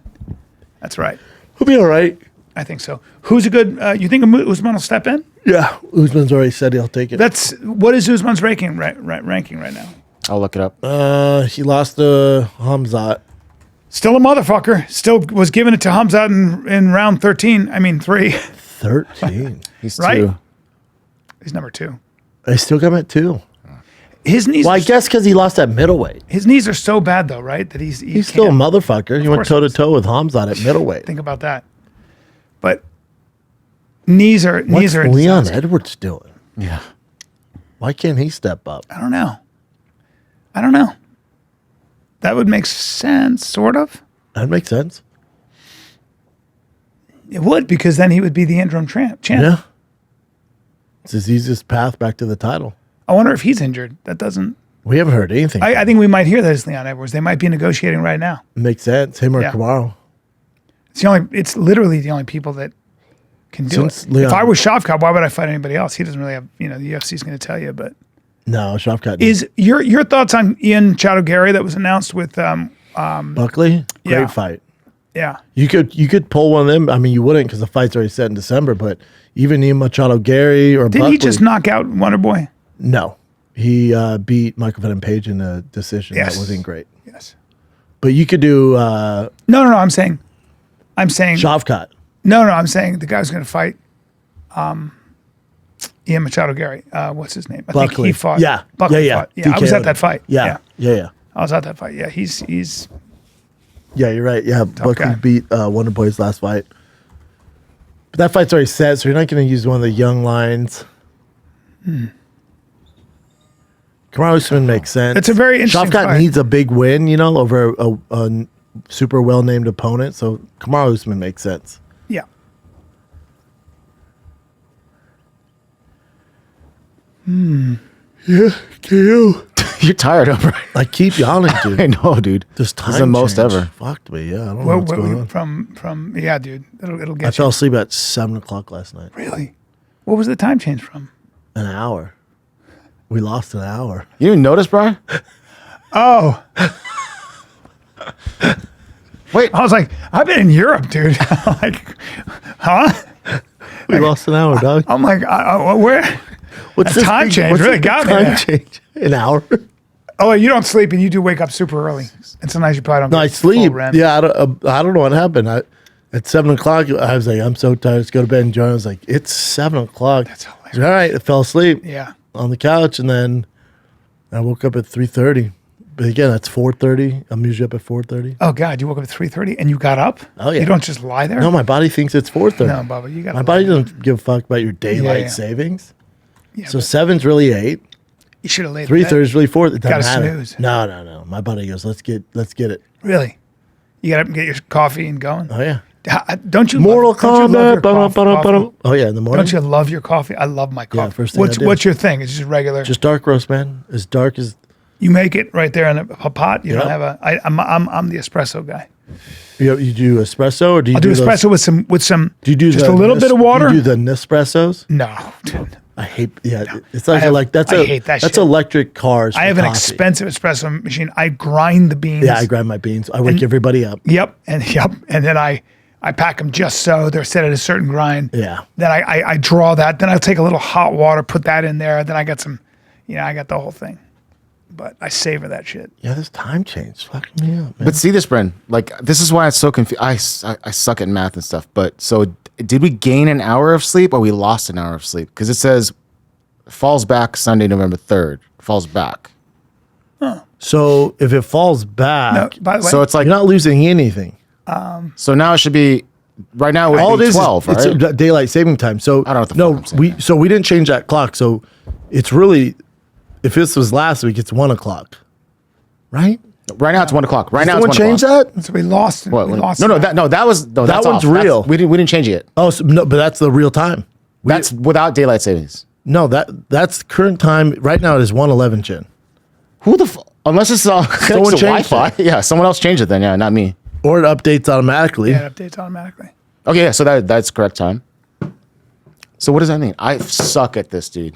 That's right. He'll be all right. I think so. Who's a good? You think Usman will step in? Yeah. Usman's already said he'll take it. What is Usman's ranking right now? I'll look it up. He lost to Hamzat. Still a motherfucker. Still was giving it to Hamzat in round 13. I mean 3. 13. He's Right? 2. He's number 2. I still got him at 2. His knees. Well, I guess because he lost at middleweight. His knees are so bad though, right? That he's Still a can't motherfucker. He went course toe to toe with Hamzat at middleweight. think about that. But knees are What's a Leon disaster. Edwards doing? Yeah. Why can't he step up? I don't know. That would make sense, sort of. That makes sense. It would, because then he would be the interim champ. Yeah. It's his easiest path back to the title. I wonder if he's injured. That doesn't. We haven't heard anything. I think we might hear that as Leon Edwards. They might be negotiating right now. Makes sense. Him or Yeah. Kamaru. It's literally the only people that can do Since it. Leon- If I was Shavkat, why would I fight anybody else? He doesn't really have, the UFC's going to tell you, but No, Shavkat. is your thoughts on Ian Chowdhury that was announced with, Buckley? Great Yeah. fight. yeah. You could pull one of them. I mean, you wouldn't because the fight's already set in December, but even Ian Machado Gary or Didn't Buckley. he just knock out Wonderboy? No. He beat Michael Venom Page in a decision. Yes. That wasn't great. Yes. But you could do No, I'm saying, Shavkat. no, I'm saying the guy who's going to fight, Ian Machado Gary. What's his name? I think Buckley. he fought. Yeah. Buckley Yeah. fought. Yeah, I was DKO'd at that fight. Yeah. I was at that fight. Yeah, he's Yeah, you're right. Yeah, Buckley guy. beat Wonderboy's last fight. But that fight's already set, so you're not going to use one of the young lions. Kamaru Usman makes sense. It's a very interesting Shavkat fight. needs a big win, over a super well-named opponent, so Kamaru Usman makes sense. yeah. Yeah, KO. You're tired of Brian. I keep yawning, dude. I know, dude. This This is the time most change ever. fucked me. Yeah, I don't know what's going on. From yeah, dude. It'll I get fell you. asleep at 7 o'clock last night. Really? What was the time change from? An hour. We lost an hour. You didn't notice, Brian? Oh, Wait. I was like, I've been in Europe, dude. Like, huh? We lost an hour, dog. I'm like, where? What's A time change what's really this got me time there. change? An hour? Oh, you don't sleep and you do wake up super early. And sometimes you probably don't. No, get I full sleep. REM. Yeah, I don't know what happened. At 7 o'clock, I was like, I'm so tired. Let's go to bed. And John was like, it's 7 o'clock. That's hilarious. All right. I fell asleep Yeah. on the couch, and then I woke up at 3:30. But again, that's 4:30. I'm usually up at 4:30. Oh God, you woke up at 3:30 and you got up? Oh, yeah. You don't just lie there? No, my body thinks it's 4:30. No, Bubba, you got. My body doesn't give a fuck about your daylight Yeah. savings. Yeah, So but 7's really 8. you should have laid. 3:30 is really 4. It doesn't Gotta matter. snooze. No. My body goes, let's get it. Really? You got up and get your coffee and going. Oh yeah. Don't you? Mortal don't you love your Kombat. Oh yeah, in the morning. Don't you love your coffee? I love my coffee. first thing I do. What's your thing? It's just regular. Just dark roast, man. As dark as. You make it right there in a pot. You Yep. don't have I'm the espresso guy. You do espresso, or do you I'll do those- espresso with some. Do you do just the a little bit of water? Do you do the Nespressos? No, dude. I hate. Yeah, it's like I hate that that's shit. electric cars. I for have an coffee. expensive espresso machine. I grind the beans. Yeah, I grind my beans. I wake everybody up. Yep, and then I pack them just so they're set at a certain grind. Yeah. Then I draw that. Then I'll take a little hot water, put that in there. Then I got some, I got the whole thing. But I savor that shit. Yeah, this time change fucking me up, man. But see this, Bren. Like this is why it's so confused. I suck at math and stuff. But so did we gain an hour of sleep or we lost an hour of sleep? Because it says falls back Sunday, November 3rd. Falls back. So if it falls No, back, by the way, So it's like you're not losing anything. so now it should be right now. It All would it be is 12, right? it's daylight saving time. So I don't know what the no, fuck I'm saying. we didn't change that clock. So it's really, if this was last week, it's 1 o'clock, right? Right now it's 1 o'clock. Right Did now it's someone 1 change o'clock. that? so we lost. What? We lost. No, that was no. That's one's off. real. We didn't change it yet. Oh, so, no, but that's the real time. That's without daylight savings. No, that's current time. Right now it is 1:11, Jen. Who the unless it's Someone the changed Wi-Fi. Yeah, someone else changed it then. Yeah, not me. Or it updates automatically. Yeah, it updates automatically. Okay, yeah, so that's correct time. So what does that mean? I suck at this, dude.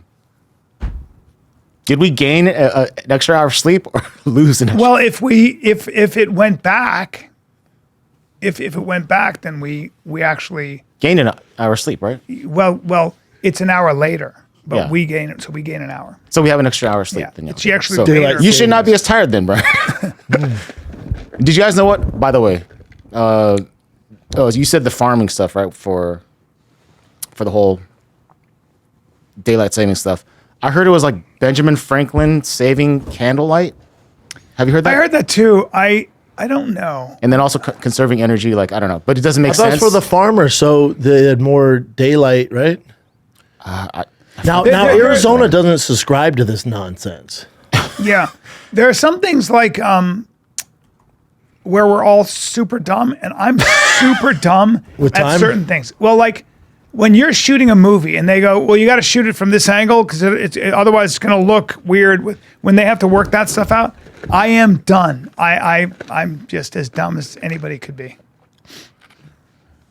Did we gain an extra hour of sleep or lose an extra? Well, if it went back, if it went back, then we actually Gain an hour of sleep, right? well it's an hour later, but Yeah. we gain it, so we gain an hour. So we have an extra hour of sleep. Yeah, Then, it's actually so later. you should not be as tired then, bro. Did you guys know what? By the way, you said the farming stuff, right? For the whole daylight saving stuff. I heard it was like Benjamin Franklin saving candlelight. Have you heard that? I heard that too. I don't know. And then also conserving energy, like I don't know, but it doesn't make That's sense for the farmers, so they had more daylight, right? Now There- Arizona doesn't subscribe to this nonsense. Yeah, there are some things like where we're all super dumb, and I'm super dumb With at time? certain things. Well, like when you're shooting a movie and they go, "Well, you got to shoot it from this angle because otherwise it's going to look weird." When they have to work that stuff out, I am done. I'm just as dumb as anybody could be.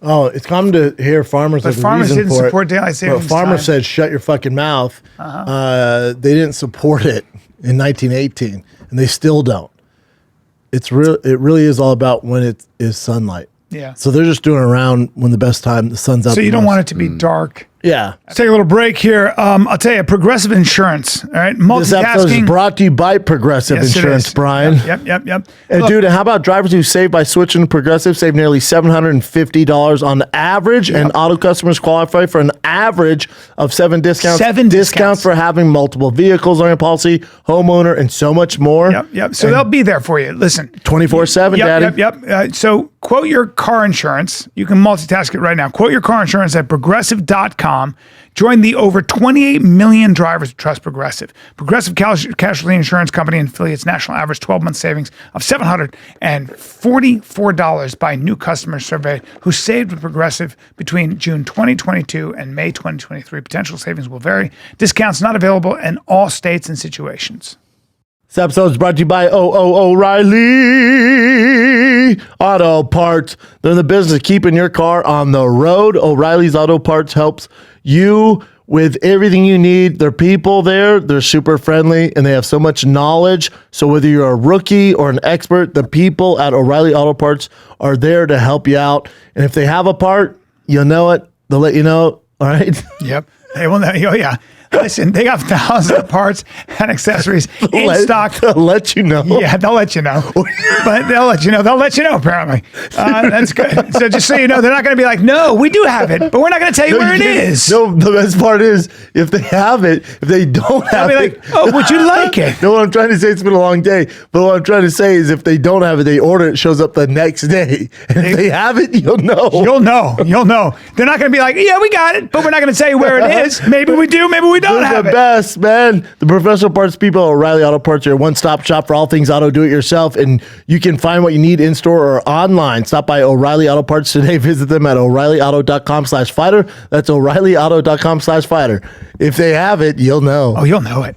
Oh, it's common to hear farmers. But have a farmers reason didn't for support it. daylight savings Well, farmers time. said, "Shut your fucking mouth." They didn't support it in 1918, and they still don't. It's real. It really is all about when it is sunlight. Yeah. So they're just doing it around when the best time the sun's out. So you the don't most. want it to be dark. Yeah. Let's take a little break here. I'll tell you, Progressive Insurance. All right, This episode is multitasking. brought to you by Progressive Yes, it Insurance, is. Brian. Yep. And Look, dude, how about drivers who save by switching to Progressive save nearly $750 on average, and auto customers qualify for an average of 7 discounts. 7 discounts. for having multiple vehicles on your policy, homeowner, and so much more. Yep. So they'll be there for you. Listen. 24/7, Daddy. Yep. So quote your car insurance. You can multitask it right now. Quote your car insurance at progressive.com. Join the over 28 million drivers who trust Progressive. Progressive Casualty Insurance Company and affiliates national average 12-month savings of $744 by new customer survey who saved with Progressive between June 2022 and May 2023. Potential savings will vary. Discounts not available in all states and situations. This episode is brought to you by O'Reilly Auto Parts. They're in the business of keeping your car on the road. O'Reilly's Auto Parts helps you with everything you need. Their people there, they're super friendly, and they have so much knowledge. So whether you're a rookie or an expert, the people at O'Reilly Auto Parts are there to help you out. And if they have a part, you'll know it. They'll let you know. All right. Yep. Hey, well, oh yeah. Listen, they got thousands of parts and accessories in stock. They'll let you know. Yeah, they'll let you know. But they'll let you know. They'll let you know, apparently. That's good. So just so you know, they're not going to be like, no, we do have it, but we're not going to tell you where it is. No, the best part is if they have it, if they don't have They'll be it. like, oh, would you like it? No, what I'm trying to say, it's been a long day. But what I'm trying to say is if they don't have it, they order it, shows up the next day. And if they have it, you'll know. You'll know. You'll know. They're not going to be like, yeah, we got it, but we're not going to tell you where it is. Maybe we do, maybe we don't They're have the it. best, man. The professional parts people at O'Reilly Auto Parts are your one-stop shop for all things auto do-it-yourself, and you can find what you need in-store or online. Stop by O'Reilly Auto Parts today. Visit them at O'ReillyAuto.com/fighter. That's O'ReillyAuto.com/fighter. If they have it, you'll know. Oh, you'll know it.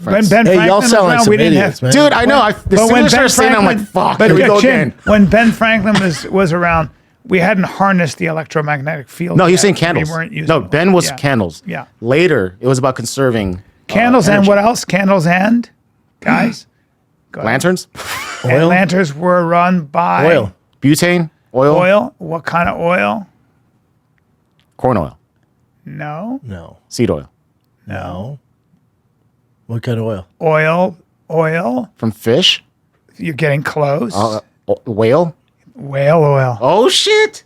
When Ben Hey, Franklin y'all was sound like around, some we didn't idiots, have. man. Dude, I know. As But soon when as I started saying it, I'm like, fuck, but here we go Chin, again. when Ben Franklin was around, we hadn't harnessed the electromagnetic field. No, he yet. was saying candles. We weren't using No, them. Ben was Yeah. candles. Yeah. Later, it was about conserving Candles and energy. what else? Candles and guys. Go ahead. Lanterns, And Oil? lanterns were run by Oil. butane, oil, Oil. What kind of oil? corn oil, No. No. seed oil. No. What kind of oil? Oil. From fish, You're getting close. whale. Whale oil. Oh, shit.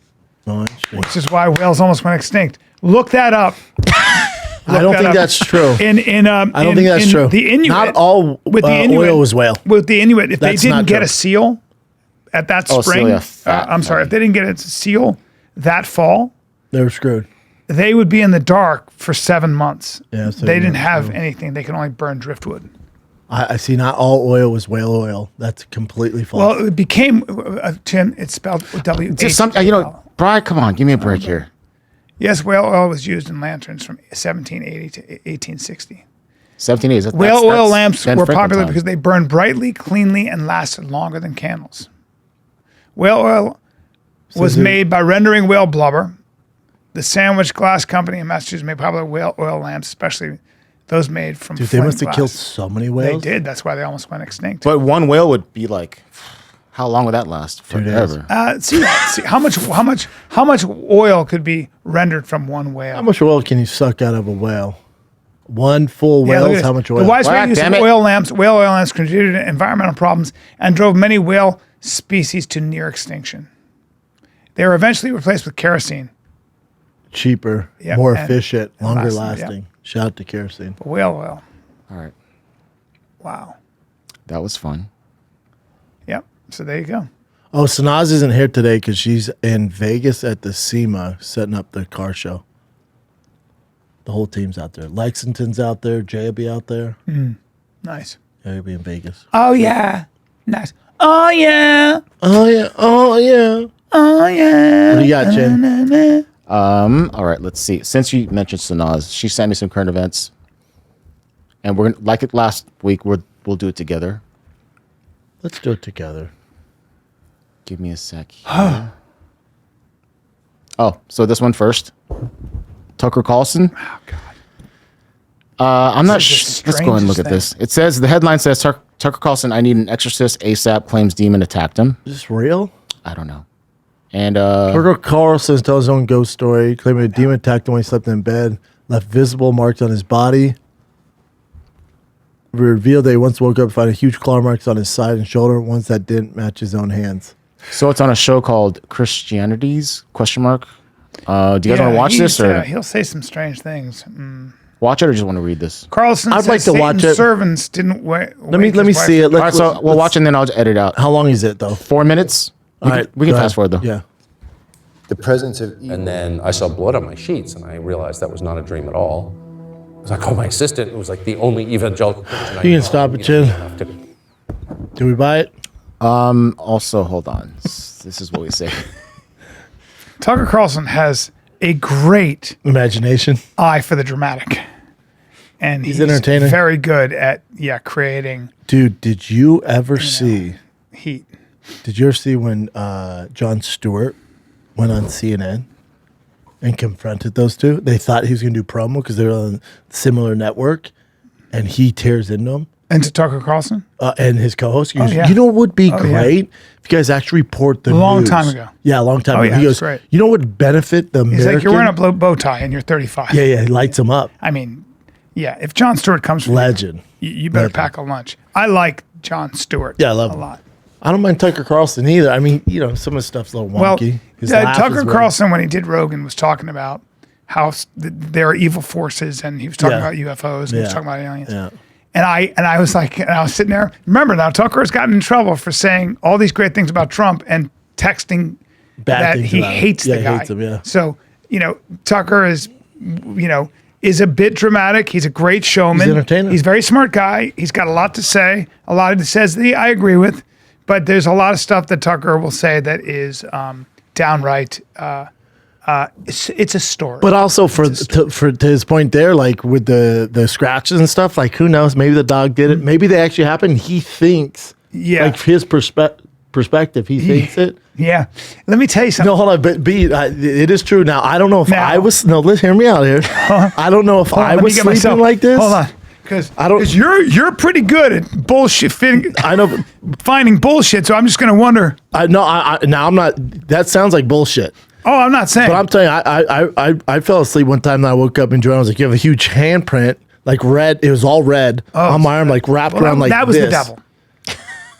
Oh, interesting. Which is why whales almost went extinct. Look that up. I don't that think up. that's true. I don't think that's true. The Inuit. Not all with the Inuit, oil was whale. With the Inuit, if That's they didn't not get true. a seal at that Oh, spring, seal, yeah, fat, I'm sorry, if they didn't get a seal that fall, They were screwed. they would be in the dark for 7 months. Yeah, so they you're didn't have true. anything. They could only burn driftwood. I see. Not all oil was whale oil. That's completely false. Well, it became, Tim, it's spelled W. It's just something, Brian, come on, give me a break here. Yes, whale oil was used in lanterns from 1780 to 1860. 1780s. Whale oil that's lamps Ben were Franklin popular time. because they burned brightly, cleanly, and lasted longer than candles. Whale oil was made by rendering whale blubber. The Sandwich Glass Company in Massachusetts made popular whale oil lamps, especially those made from Dude, they flint must have glass. killed so many They whales. did. That's why they almost went extinct. But one whale would be like, how long would that last? Forever. See how much oil could be rendered from one whale? How much oil can you suck out of a whale? One full look whale at is this. how much The oil? widespread Wow, use damn of it. whale oil lamps contributed to environmental problems and drove many whale species to near extinction. They were eventually replaced with kerosene. Cheaper, Yeah, more and efficient, longer lasting, lasting. Shout out to kerosene. But whale oil, All right. wow. That was fun. Yep. So there you go. Oh, Sanaz isn't here today because she's in Vegas at the SEMA setting up the car show. The whole team's out there. Lexington's out there. Jay will be out there. Nice. Yeah, he'll be in Vegas. Oh yeah. Nice. Oh yeah. Oh, yeah. Oh, yeah. Oh yeah. What do you got, Jen? All right, let's see. Since you mentioned Sanaz, she sent me some current events. And we're gonna, like it last week, we'll do it together. Let's do it together. Give me a sec. here. So this one first. Tucker Carlson. Oh God. I'm not This is sure. the Let's go and look at strangest this. It says the headline says Tucker Carlson, I need an exorcist ASAP, claims demon attacked him. Is this real? I don't know. And Tucker Carlson tells his own ghost story, claiming a demon attacked him when he slept in bed, left visible marks on his body. Revealed that he once woke up to find a huge claw marks on his side and shoulder, ones that didn't match his own hands. so it's on a show called Christianities? Do you guys want to watch this or he'll say some strange things. watch it or just want to read this? Carlson I'd says like to watch Satan's it. servants didn't wait. Let me see it. All right, so we'll watch it and then I'll edit out. How long is it though? 4 minutes. All right, We can go fast ahead. forward though. Yeah. The presence of evil. And then I saw blood on my sheets, and I realized that was not a dream at all. I called my assistant. It was like the only evangelical Christian I You knew. can stop it, Chin. Do we buy it? Also, hold on. This is what we say. Tucker Carlson has a great Imagination. eye for the dramatic, and he's entertaining. very good at creating Dude, did you ever see? heat. Did you ever see when Jon Stewart went on CNN and confronted those two? They thought he was going to do promo because they were on a similar network, and he tears into them. And to Tucker Carlson? And his co-host. He goes, yeah. you know what would be Oh, yeah. great? If you guys actually report the Long news. time ago. Yeah, a long time Oh, ago. yeah, He that's goes, great. you know what would benefit the He's American? like, you're wearing a bow tie and you're 35. Yeah, he lights him up. I mean, yeah, if Jon Stewart comes for Legend. you better Legend. pack a lunch. I like Jon Stewart Yeah, I love a him. lot. I don't mind Tucker Carlson either. I mean, you know, some of the stuff's a little Well, wonky. His laugh is Tucker weird. Carlson, when he did Rogan, was talking about how there are evil forces, and he was talking Yeah. about UFOs, and he was talking about aliens. Yeah. And I was like, and I was sitting there. Remember now, Tucker has gotten in trouble for saying all these great things about Trump and texting Bad that things he about him. hates Yeah, the he guy. hates him, yeah. So Tucker is, is a bit dramatic. He's a great showman. He's entertaining. He's a very smart guy. He's got a lot to say. A lot of it says that I agree with, but there's a lot of stuff that Tucker will say that is downright. It's a story. But also to his point there, like with the scratches and stuff, like who knows? Maybe the dog did it. Maybe they actually happened. He thinks, Yeah. like his perspective, he thinks it. Yeah. Let me tell you something. No, hold on. But it is true. Now, I don't know if Now- I was. No, let's hear me out here. I don't know if Hold on, I let me was get sleeping myself- like this. Hold on. Because I don't- you're pretty good at bullshit I know. finding bullshit, so I'm just gonna wonder. Now I'm not. That sounds like bullshit. Oh, I'm not saying. But I'm telling you, I fell asleep one time and I woke up and Joanna was like, you have a huge handprint, like red. It was all red on my arm, like wrapped around like that was this. the devil.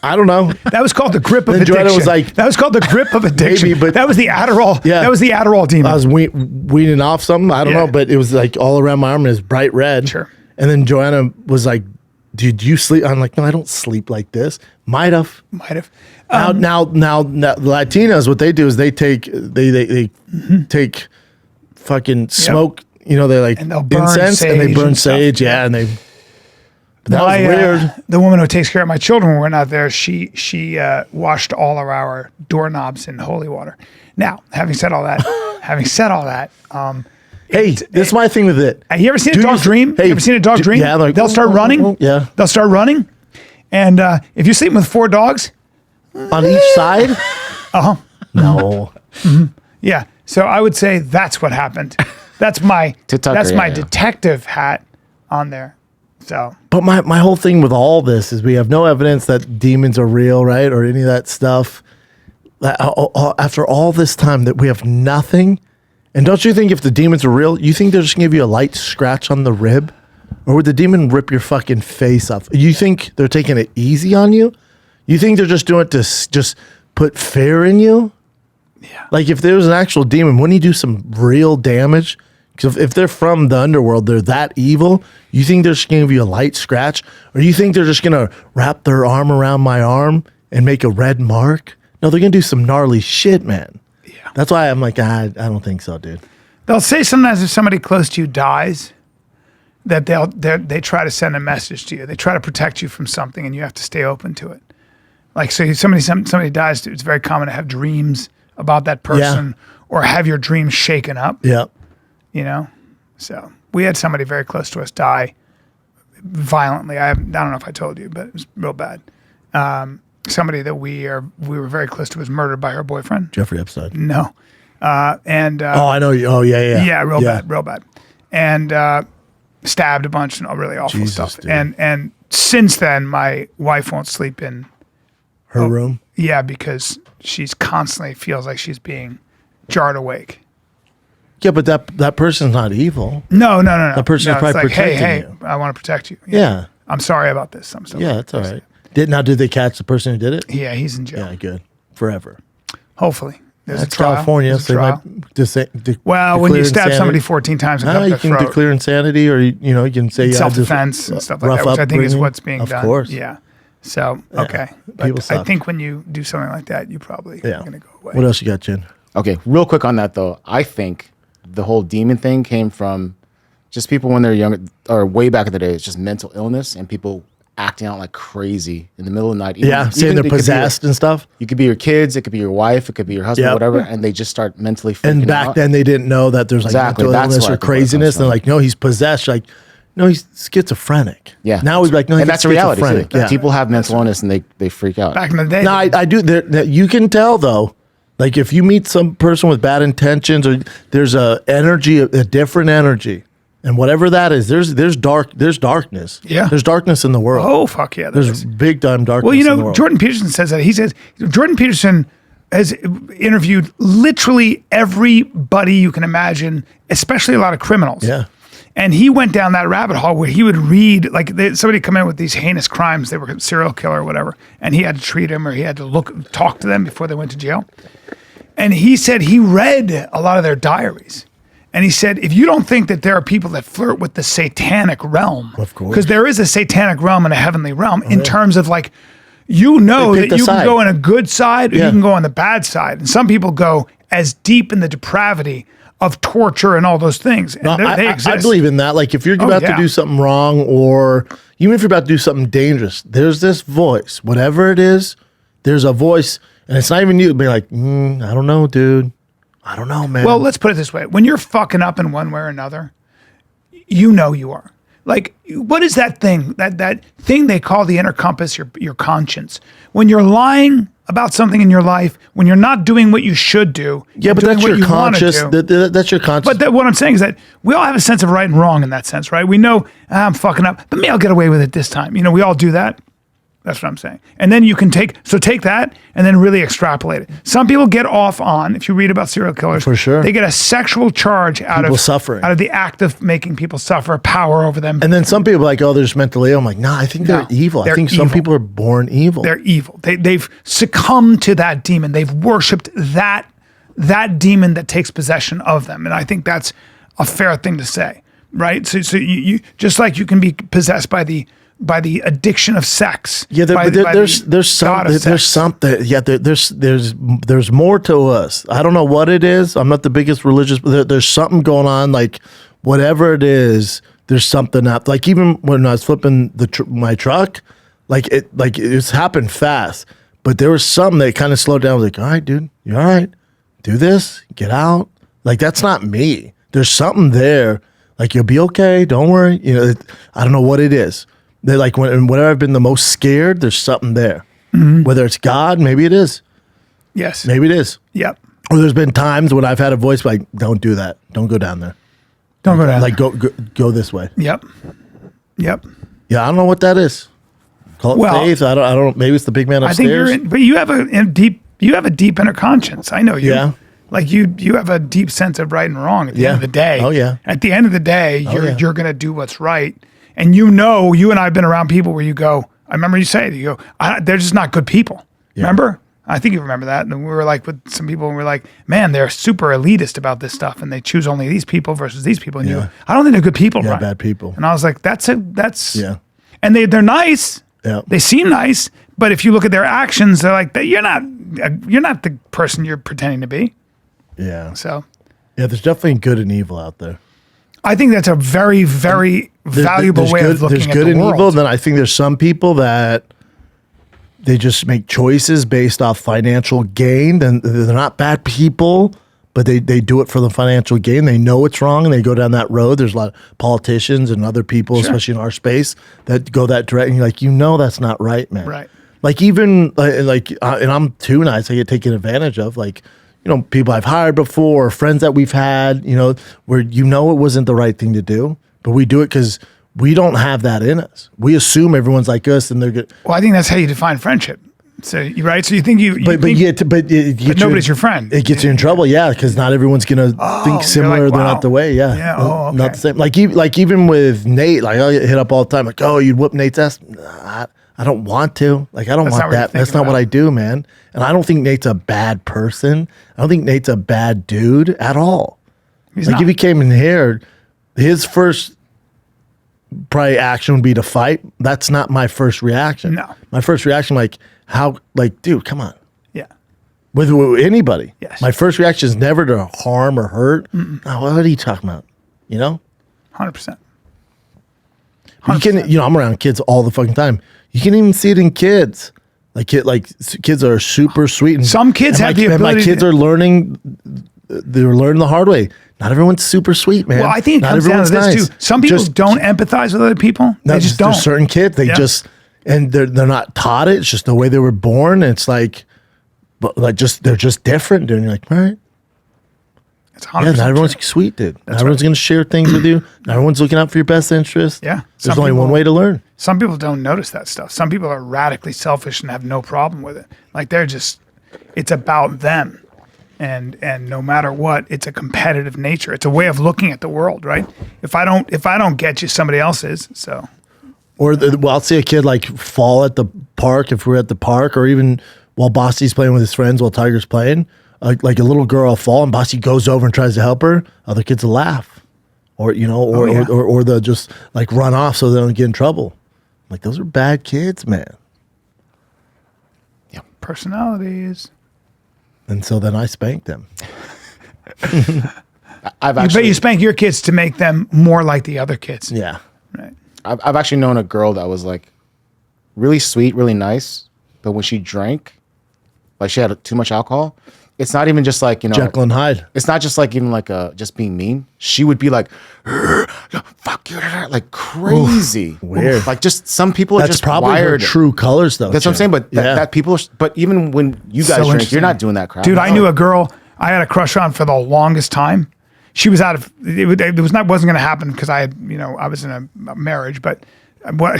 I don't know. That was called the grip of Then addiction. Joanna was like- that was called the grip of addiction. Maybe, but- that was the Adderall. Yeah. That was the Adderall demon. I was weaning off something. I don't Yeah. know, but it was like all around my arm and it was bright red. Sure. And then Joanna was like, did you sleep? I'm like, no, I don't sleep like this. Might have. Might have. Now, the Latinas, what they do is they take take fucking smoke. You know, they like And they'll burn incense and they sage burn and stuff. sage. Yeah, and they. But that was weird. The woman who takes care of my children when we're not there, she washed all of our doorknobs in holy water. Now, having said all that, Hey, this is my thing with it. have you ever seen Do a dog you- dream? hey, you ever seen a dog do- dream? yeah, like, they'll start running. yeah. They'll start running. And if you're sleeping with 4 dogs, On each side? No. yeah. So I would say that's what happened. That's my To Tucker, that's my yeah. detective hat on there. So But my whole thing with all this is we have no evidence that demons are real, right? Or any of that stuff. After all this time that we have nothing. And don't you think if the demons are real, you think they're just going to give you a light scratch on the rib? Or would the demon rip your fucking face off? You think they're taking it easy on you? You think they're just doing it to just put fear in you? yeah. Like if there's an actual demon, wouldn't he do some real damage? Because if they're from the underworld, they're that evil. You think they're just going to give you a light scratch? Or you think they're just going to wrap their arm around my arm and make a red mark? No, they're going to do some gnarly shit, man. Yeah. That's why I'm like, I don't think so, dude. They'll say sometimes if somebody close to you dies, that they try to send a message to you. They try to protect you from something, and you have to stay open to it. Like, so somebody dies, it's very common to have dreams about that person or have your dreams shaken up, Yeah. you know? So we had somebody very close to us die violently. I don't know if I told you, but it was real bad. Somebody that we were very close to was murdered by her boyfriend. Jeffrey Epstein. No. And Oh, I know you. Oh, yeah. yeah, real bad. And stabbed a bunch and all really awful Jesus, stuff. dude. And since then, my wife won't sleep in. Her room. Yeah, because she's constantly feels like she's being jarred awake. Yeah, but that person's not evil. No. That person's no, probably it's like, protecting hey, you. I want to protect you. Yeah. I'm sorry about this. I'm sorry. Yeah, that's all right. Did they catch the person who did it? Yeah, he's in jail. Yeah, good. Forever. Hopefully. There's That's a trial. California, There's a so they trial. might Well, when you declare stab insanity. somebody 14 times and cut you their can throat, declare insanity, or you can say self-defense and stuff like that, which I think is what's being done. Of course, Yeah. So, okay. People But I suck. think when you do something like that, you probably are going to go away. What else you got, Jen? Okay, real quick on that though. I think the whole demon thing came from just people when they're younger or way back in the day. It's just mental illness and people acting out like crazy in the middle of the night. Saying it they're could be possessed and stuff. You could be your kids, it could be your wife, it could be your husband, Yep. whatever, and they just start mentally freaking And back out. then, they didn't know that there's like Exactly, mental that's illness where I or think where it comes craziness. And they're from. like, no, he's possessed. Like, no, he's schizophrenic. Yeah. Now we're like, no, and he's that's a reality too. schizophrenic. Yeah. People have mental illness and they freak out. Back in the day, No, I do. You can tell though. Like if you meet some person with bad intentions, or there's a energy, a different energy. And whatever that is, there's darkness. Yeah. There's darkness in the world. Oh, fuck yeah. There's big time darkness Well, you in the know, world. Jordan Peterson says that. He says Jordan Peterson has interviewed literally everybody you can imagine, especially a lot of criminals. Yeah. And he went down that rabbit hole where he would read, like somebody come in with these heinous crimes, they were a serial killer or whatever, and he had to treat them or he had to talk to them before they went to jail. And he said he read a lot of their diaries. And he said, if you don't think that there are people that flirt with the satanic realm, Of course. because there is a satanic realm and a heavenly realm in terms of like, you know They pick that the you side. can go on a good side or Yeah. you can go on the bad side. And some people go as deep in the depravity of torture and all those things. And they exist. I believe in that. Like if you're about yeah. to do something wrong, or even if you're about to do something dangerous, there's this voice, whatever it is, there's a voice, and it's not even you. Be like, I don't know, dude. I don't know, man. Well, let's put it this way. When you're fucking up in one way or another, you know you are. Like, what is that thing? That thing they call the inner compass, your conscience. When you're lying about something in your life, when you're not doing what you should do, yeah, but doing that's what your you wanna conscious. do. That's your conscious. But what I'm saying is that we all have a sense of right and wrong in that sense, right? We know I'm fucking up, but maybe I'll get away with it this time. You know, we all do that. That's what I'm saying. And then you can take that and then really extrapolate it. Some people get off on, if you read about serial killers, For sure. they get a sexual charge out People of suffering. out of the act of making people suffer, power over them. and then some people are like, oh, they're just mentally ill. I'm like, nah, I think they're No, evil. they're I think some evil. people are born evil. They're evil. They've succumbed to that demon. They've worshipped that demon that takes possession of them. And I think that's a fair thing to say, right? So you just like you can be possessed by the addiction of sex. Yeah, by there's the god of sex. something. Yeah, there's more to us. I don't know what it is. I'm not the biggest religious, but there's something going on. Like whatever it is, there's something up. Like even when I was flipping my truck, it's happened fast. But there was something that kind of slowed down. I was like, all right, dude, you all right? Do this, get out. Like that's not me. There's something there. Like you'll be okay. Don't worry. You know, I don't know what it is. They're like whenever I've been the most scared, there's something there. Whether it's God, maybe it is. Yes. Maybe it is. Yep. Or there's been times when I've had a voice like, "Don't do that. Don't go down there. Don't go down. Like go this way." Yep. Yep. Yeah, I don't know what that is. Call it Well, faith. I don't. Maybe it's the big man I upstairs. think but you have a deep inner conscience. I know you. Yeah. Like you have a deep sense of right and wrong at the Yeah. end of the day. Oh, yeah. At the end of the day, yeah. you're going to do what's right. And you and I have been around people where you go, I remember you say it, you go, they're just not good people. Yeah. Remember? I think you remember that. And we were like with some people and we're like, man, they're super elitist about this stuff. And they choose only these people versus these people. And Yeah. I don't think they're good people, Yeah, Brian. bad people. And I was like, that's Yeah. and they're nice. Yeah. They seem nice, but if you look at their actions, they're like, you're not the person you're pretending to be. Yeah. So Yeah. There's definitely good and evil out there. I think that's a very, very valuable There's way good, of looking there's at good the and world. evil. Then I think there's some people that they just make choices based off financial gain. And they're not bad people, but they do it for the financial gain. They know it's wrong and they go down that road. There's a lot of politicians and other people, especially in our space, that go that direction. You're like, that's not right, man. Right. Like even and I'm too nice. I get taken advantage of. Like, people I've hired before, or friends that we've had, where it wasn't the right thing to do, but we do it because we don't have that in us. We assume everyone's like us, and they're good. Well, I think that's how you define friendship. So you right. So you think But nobody's your friend. It gets you in trouble, yeah, because not everyone's gonna think similar. like, They're wow. not the way, yeah. Yeah, oh, okay. Not the same. Like even with Nate, like I get hit up all the time, like, oh, you'd whoop Nate's ass. Nah, I don't want to. Like I don't That's want not what you're that. That's thinking not what about. I do, man. And I don't think Nate's a bad person. I don't think Nate's a bad dude at all. He's Like not. if he came in here, his first probably action would be to fight. That's not my first reaction. No. My first reaction, dude, come on. Yeah. With anybody. Yes. My first reaction is never to harm or hurt. No, what are you talking about? 100%. You can, I'm around kids all the fucking time. You can even see it in kids. Kids are super sweet. And Some kids have the and my ability kids to- are learning. They're learning the hard way. Not everyone's super sweet, man. Well, I think it Not comes down to everyone's this nice. too. Some people Just- don't empathize with other people. No, They just don't. There's certain kids, they Yeah. and they're not taught it. It's just the way they were born. It's they're just different. And you're like, all right. It's 100% Yeah, not everyone's true. sweet, dude. Not That's everyone's right. going to share things with you. Not everyone's looking out for your best interest. Yeah. There's Some only one people- way to learn. Some people don't notice that stuff. Some people are radically selfish and have no problem with it. Like they're just, it's about them. And no matter what, it's a competitive nature. It's a way of looking at the world, right? If I don't get you, somebody else is. So Or I'll see a kid like fall at the park if we're at the park, or even while Bossy's playing with his friends while Tiger's playing. Like a little girl will fall and Bossy goes over and tries to help her. Other kids will laugh, or or they'll just like run off so they don't get in trouble. Like those are bad kids, man. personalities. And so then I spanked them. But you spank your kids to make them more like the other kids. Yeah. Right. I've actually known a girl that was like really sweet, really nice, but when she drank, like she had too much alcohol, it's not even just like, Jekyll and Hyde. It's not just like even like just being mean. She would be like, fuck you, like crazy. Weird. Like just some people are That's just probably wired. her true colors, though. That's what I'm saying. But that people, but even when you guys drink, interesting. you're not doing that crap. Dude, I knew a girl I had a crush on for the longest time. She was out of it wasn't going to happen because I had, I was in a marriage, but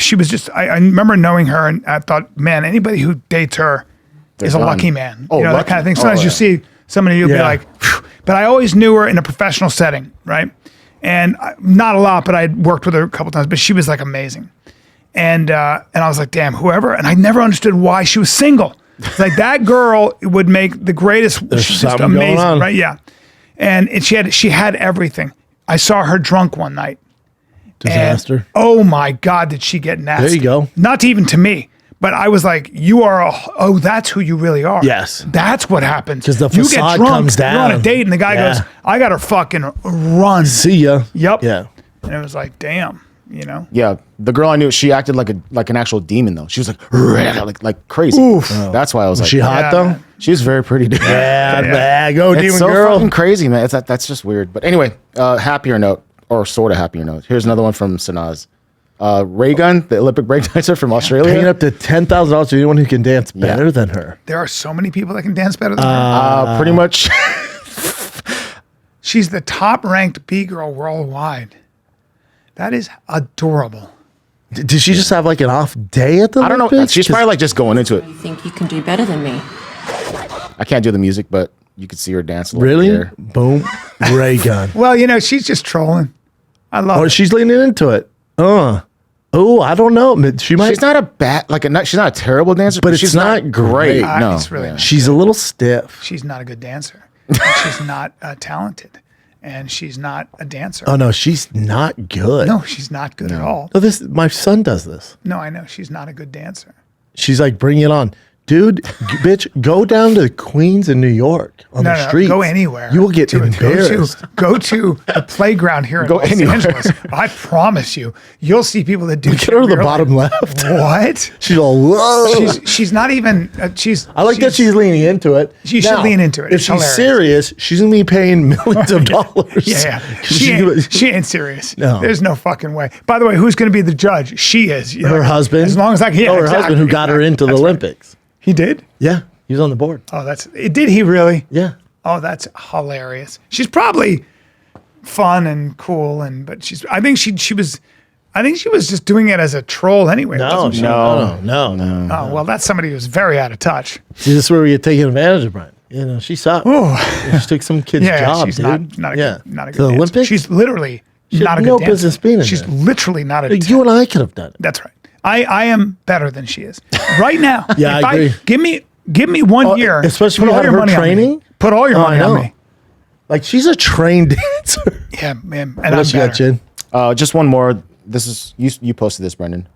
she was just I remember knowing her and I thought, man, anybody who dates her is a done. lucky man. Oh, that lucky. kind of thing. Sometimes Oh, you yeah. see somebody you'll be like, phew. But I always knew her in a professional setting, right? And not a lot, but I had worked with her a couple times, but she was like amazing. And I was like, damn, whoever. And I never understood why she was single. Like that girl would make the greatest. There's She's just something going amazing, on. right? Yeah. And she had everything. I saw her drunk one night. Disaster. And, oh my God, did she get nasty? There you go. Not even to me, but I was like, you are that's who you really are. Yes. That's what happens. 'Cause the you get facade drunk, comes you're on a down. date and the guy Yeah. goes, I got her fucking run. See ya. Yep. Yeah. And it was like, damn, Yeah, the girl I knew, she acted like an actual demon though. She was like crazy. That's why I was like, she hot Yeah, though? man. She was very pretty. Dude. Yeah, go It's demon so girl. fucking crazy, man. That's just weird. But anyway, happier note, or sort of happier note. Here's another one from Sanaz. Ray Gun, the Olympic breakdancer from Australia. Paying up to $10,000 to anyone who can dance better than her. there are so many people that can dance better than her. Pretty much. She's the top ranked B girl worldwide. That is adorable. Did she just have like an off day at the I don't know. Olympics? She's probably like just going into it. You think you can do better than me? I can't do the music, but you could see her dance a little Really? there. Boom. Ray gun. Well, she's just trolling. I love Oh, it. she's leaning into it. Oh, I don't know. She might. She's not a bad, she's not a terrible dancer, But it's she's not great. No, It's really not. She's a little stiff. She's not a good dancer. And she's not talented. And she's not a dancer. Oh no, she's not good. No, she's not good at all. No, my son does this. No, I know. She's not a good dancer. She's like, bring it on. Dude, bitch, go down to Queens in New York on the streets. Go anywhere. You will get embarrassed. Go to the playground here in Go Los anywhere. Angeles. I promise you, you'll see people that do. Look at shit her on the where you're bottom like, left. What? She's all, whoa. She's not even. She's. I like that she's leaning into it. She should lean into it. If It's she's hilarious. serious, she's going to be paying millions of dollars. Yeah. 'Cause She ain't serious. No. There's no fucking way. By the way, who's going to be the judge? She is. Her husband. As long as I can. Yeah, her exactly, husband who got her into the That's right. Olympics. He did? Yeah, he was on the board. Oh, did he really? Yeah. Oh, that's hilarious. She's probably fun and cool, but I think she was just doing it as a troll anyway. No, wasn't she? no. Oh, well, that's somebody who's very out of touch. See, this is where we get taken advantage of, Brian. She sucked. She took some kid's Yeah, job, she's dude. not a yeah. good, not a To good the dancer. Olympics? She's literally She not had a no good dancer. business being in She's there. literally not a Like, you and I could have done it. That's right. I am better than she is right now. Yeah, If I agree. Give me 1 year, especially put when all you your have her money on me. training. Put all your Oh, money I on know. me. Like, she's a trained dancer. Yeah, man. And What I'm else you got, better. Chin? Just one more. This is you posted this, Brendan.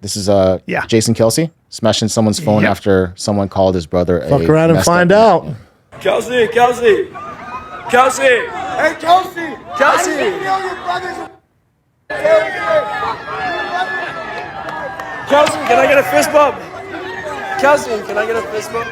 This is Yeah. Jason Kelsey smashing someone's phone Yep. after someone called his brother. Fuck around and find out. Kelsey! Kelsey! Hey, Kelsey! Kelsey, can I get a fist bump? Kelsey, can I get a fist bump?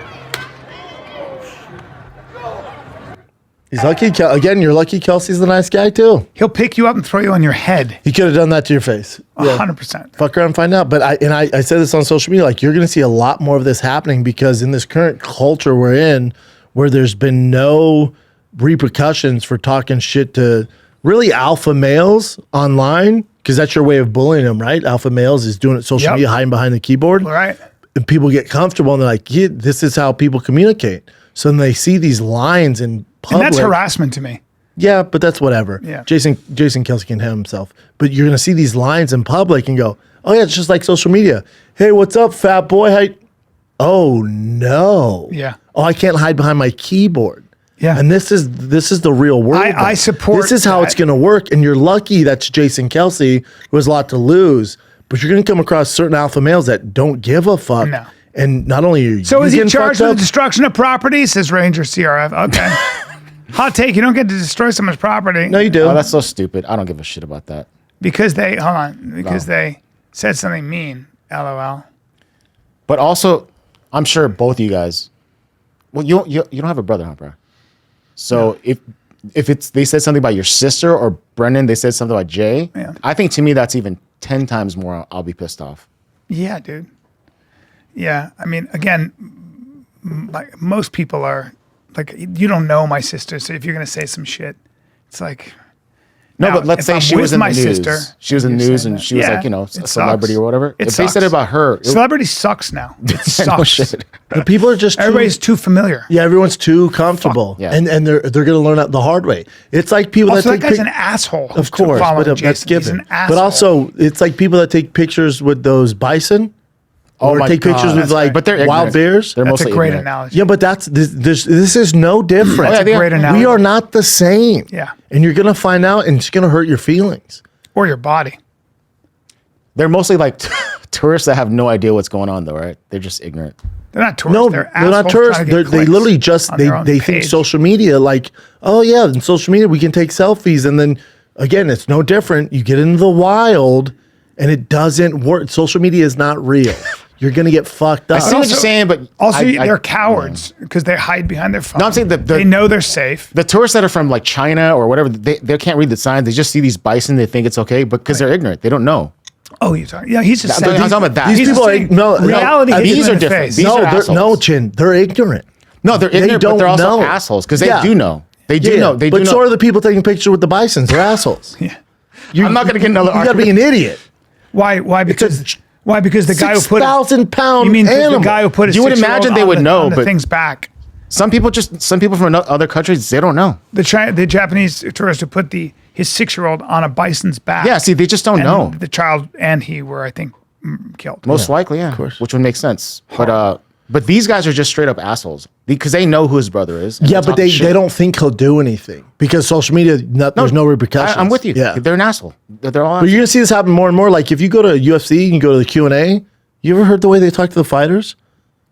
He's lucky. Again, you're lucky Kelsey's the nice guy, too. He'll pick you up and throw you on your head. He could have done that to your face. Yeah. 100%. Fuck around and find out. But I said this on social media, like, you're going to see a lot more of this happening because in this current culture we're in, where there's been no repercussions for talking shit to really alpha males online, because that's your way of bullying them, right? Alpha males is doing it social Yep. media, hiding behind the keyboard. Right. And people get comfortable and they're like, yeah, this is how people communicate. So then they see these lines in public. And that's harassment to me. Yeah, but that's whatever. Yeah. Jason Kelsey can handle himself. But you're going to see these lines in public and go, oh, yeah, it's just like social media. Hey, what's up, fat boy? Oh, no. Yeah. Oh, I can't hide behind my keyboard. Yeah. And this is the real world. I support This is how that. it's going to work. And you're lucky that's Jason Kelsey, who has a lot to lose. But you're going to come across certain alpha males that don't give a fuck. No. And not only are you So is he getting charged fucked with up, destruction of property? Says Ranger CRF. Okay. Hot take. You don't get to destroy someone's property. No, you do. Oh, that's so stupid. I don't give a shit about that. Because they, hold on, because they said something mean. LOL. But also, I'm sure both of you guys. Well, you don't have a brother, huh, bro? So if it's they said something about your sister, or Brendan, they said something about Jay. Yeah. I think to me that's even 10 times more. I'll be pissed off. Yeah, dude. Yeah. I mean, again, like most people are like, you don't know my sister. So if you're going to say some shit, it's like, No, now, but let's if say I'm she with was in the my news. sister, She was in the you're news saying and that. she was Yeah, like, a it celebrity sucks. or whatever. It If they said sucks. it about her, Celebrity sucks now. It no sucks. shit. the people are just Everybody's too familiar. Yeah, everyone's too comfortable, Yeah. and they're going to learn it the hard way. It's like people Also, that that take guy's an asshole. of course, following but that's Jason. He's given. an asshole. But also, it's like people that take pictures with those bison, Oh or my take pictures God. with That's like right. But they're wild ignorant. bears. They're That's a mostly great ignorant. analogy. Yeah, but this is no different. That's a great analogy. We are not the same. Yeah. and you're going to find out, and it's going to hurt your feelings. Or your body. They're mostly like tourists that have no idea what's going on, though, right? They're just ignorant. They're not tourists. No, they're they're not assholes tourists. trying to get They clicks literally just on they their own think page. social media like, oh yeah, in social media we can take selfies, and then again it's no different. You get into the wild, and it doesn't work. Social media is not real. You're gonna get fucked up. I see what you're saying, but Also, I- they're cowards because they hide behind their phone. No, I'm saying they know they're safe. The tourists that are from like China or whatever, they can't read the signs. They just see these bison. They think it's okay, but because they're ignorant, they don't know. Oh, you're talking. Yeah, he's just I'm saying. talking about that. These He's people are saying no reality. no, hits these them are in the different. face. These no, are they're, assholes. no, Chin. They're ignorant. No, they're ignorant, but don't they're also know. assholes because they Yeah. do know. They do know. They but do know. so are the people taking pictures with the bisons. They're assholes. Yeah. I'm not going to get another You got to be an idiot. Why? Why? Because the guy who put 6,000-pound You mean 'cause animal. the guy who put his You would 6-year-old imagine they on would the- know, on the but- things back. Some people from other countries, they don't know. The Japanese tourist who put his 6-year-old on a bison's back. Yeah, see, they just don't and know. The child and he were, I think, killed. Most likely, yeah. Of course. Which would make sense. But these guys are just straight up assholes because they know who his brother is. and Yeah, they're but talking shit. they don't think he'll do anything because social media. There's no repercussions. I'm with you. Yeah, They're an asshole. They're all but you're assholes. gonna see this happen more and more. Like if you go to UFC and you go to the Q&A, you ever heard the way they talk to the fighters?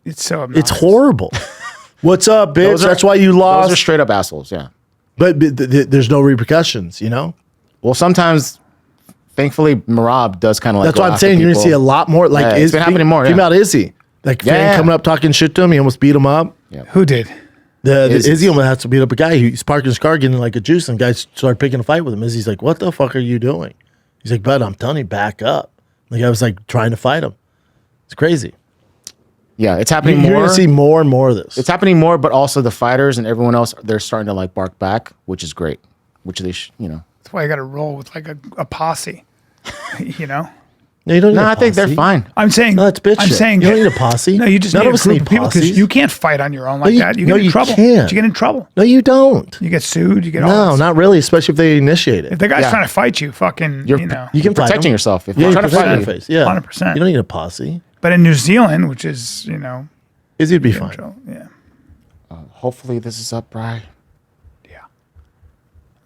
It's so obnoxious. It's horrible. What's up, bitch? Those are- That's why you Those lost. are straight up assholes, yeah. But there's no repercussions, you know? Well, sometimes, thankfully, Marab does kind of like That's go why I'm after saying you're going to people. see a lot more. Like, Yeah, it's been happening more, yeah. Came out Izzy. Like, fan Yeah. coming up talking shit to him. He almost beat him up. Who did? The Izzy. Izzy almost has to beat up a guy who's parking his car getting like a juice, and guys started picking a fight with him. Izzy's like, what the fuck are you doing? He's like, bud, I'm telling you, back up. The guy was like trying to fight him. It's crazy. Yeah, it's happening You're more. going to see more and more of this. It's happening more, but also the fighters and everyone else, they're starting to like bark back, which is great. Which they, That's why you got to roll with like a posse. You know. No, you don't need No, a I think they're posse. fine. I'm saying. No, that's bitch I'm shit. saying You don't need a posse. No, you just None need of a us group need of people because posses. you can't fight on your own like you- that. You no, get in you trouble. can't. You get in trouble. No, you don't. You get sued. You get all No, that not really, especially if they initiate it. If the guy's Yeah. trying to fight you, fucking, You're- you know. You can fight protecting them. yourself. If Yeah, you're you trying to protect fight your you. face. Yeah, 100%. You don't need a posse. But in New Zealand, which is, you know, Izzy'd be fine. yeah, Hopefully this is up, Bryan.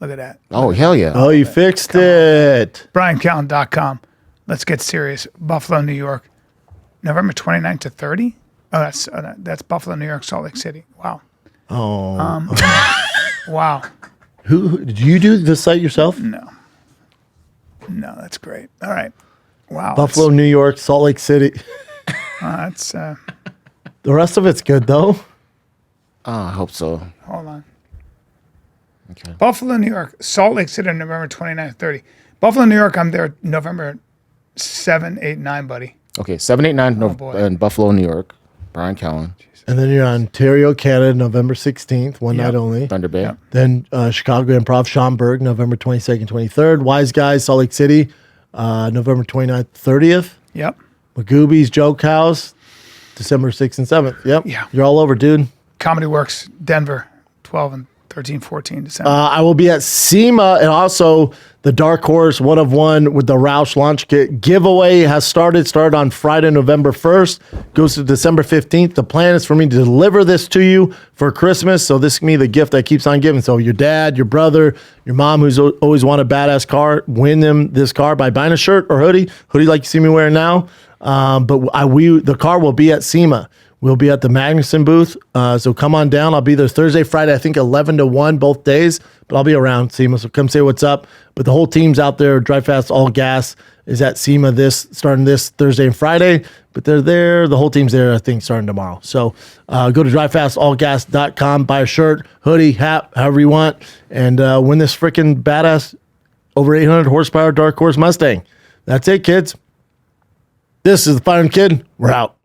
look at that. Oh, hell yeah. Oh, you fixed it. BryanCallen.com. Let's get serious. Buffalo, New York, November 29th to 30. Oh, that's Buffalo, New York, Salt Lake City. Wow. Oh. Wow. Who did you do the site yourself? No, that's great. All right. Wow. Buffalo, New York, Salt Lake City. That's The rest of it's good though. I hope so. hold on. Okay. Buffalo, New York, Salt Lake City, November 29th, 30. Buffalo, New York, I'm there November 7, 8, 9, buddy. Okay, 7, 8, 9 Oh, boy. in Buffalo, New York. Bryan Callen. Jesus. And then you're Ontario, Canada, November 16th, one night only. Thunder Bay. Then Chicago Improv, Schaumburg, November 22nd, 23rd. Wise Guys, Salt Lake City, November 29th, 30th. Yep. Magooby's Joke House, December 6th and 7th. Yep. Yeah. You're all over, dude. Comedy Works, Denver, 12 and 13, 14 December. I will be at SEMA, and also the Dark Horse One of One with the Roush launch kit giveaway has started on Friday, November 1st, goes to December 15th. The plan is for me to deliver this to you for Christmas, so this can be the gift that keeps on giving. So your dad, your brother, your mom who's always wanted a badass car, win them this car by buying a shirt or hoodie like you see me wearing now. But the car will be at SEMA. We'll be at the Magnuson booth, so come on down. I'll be there Thursday, Friday, I think 11 to 1 both days, but I'll be around SEMA, so come say what's up. But the whole team's out there. Drive Fast All Gas is at SEMA starting this Thursday and Friday, but they're there. The whole team's there, I think, starting tomorrow. So go to drivefastallgas.com, buy a shirt, hoodie, hat, however you want, and win this freaking badass over 800 horsepower Dark Horse Mustang. That's it, kids. This is the Firearm Kid. We're out.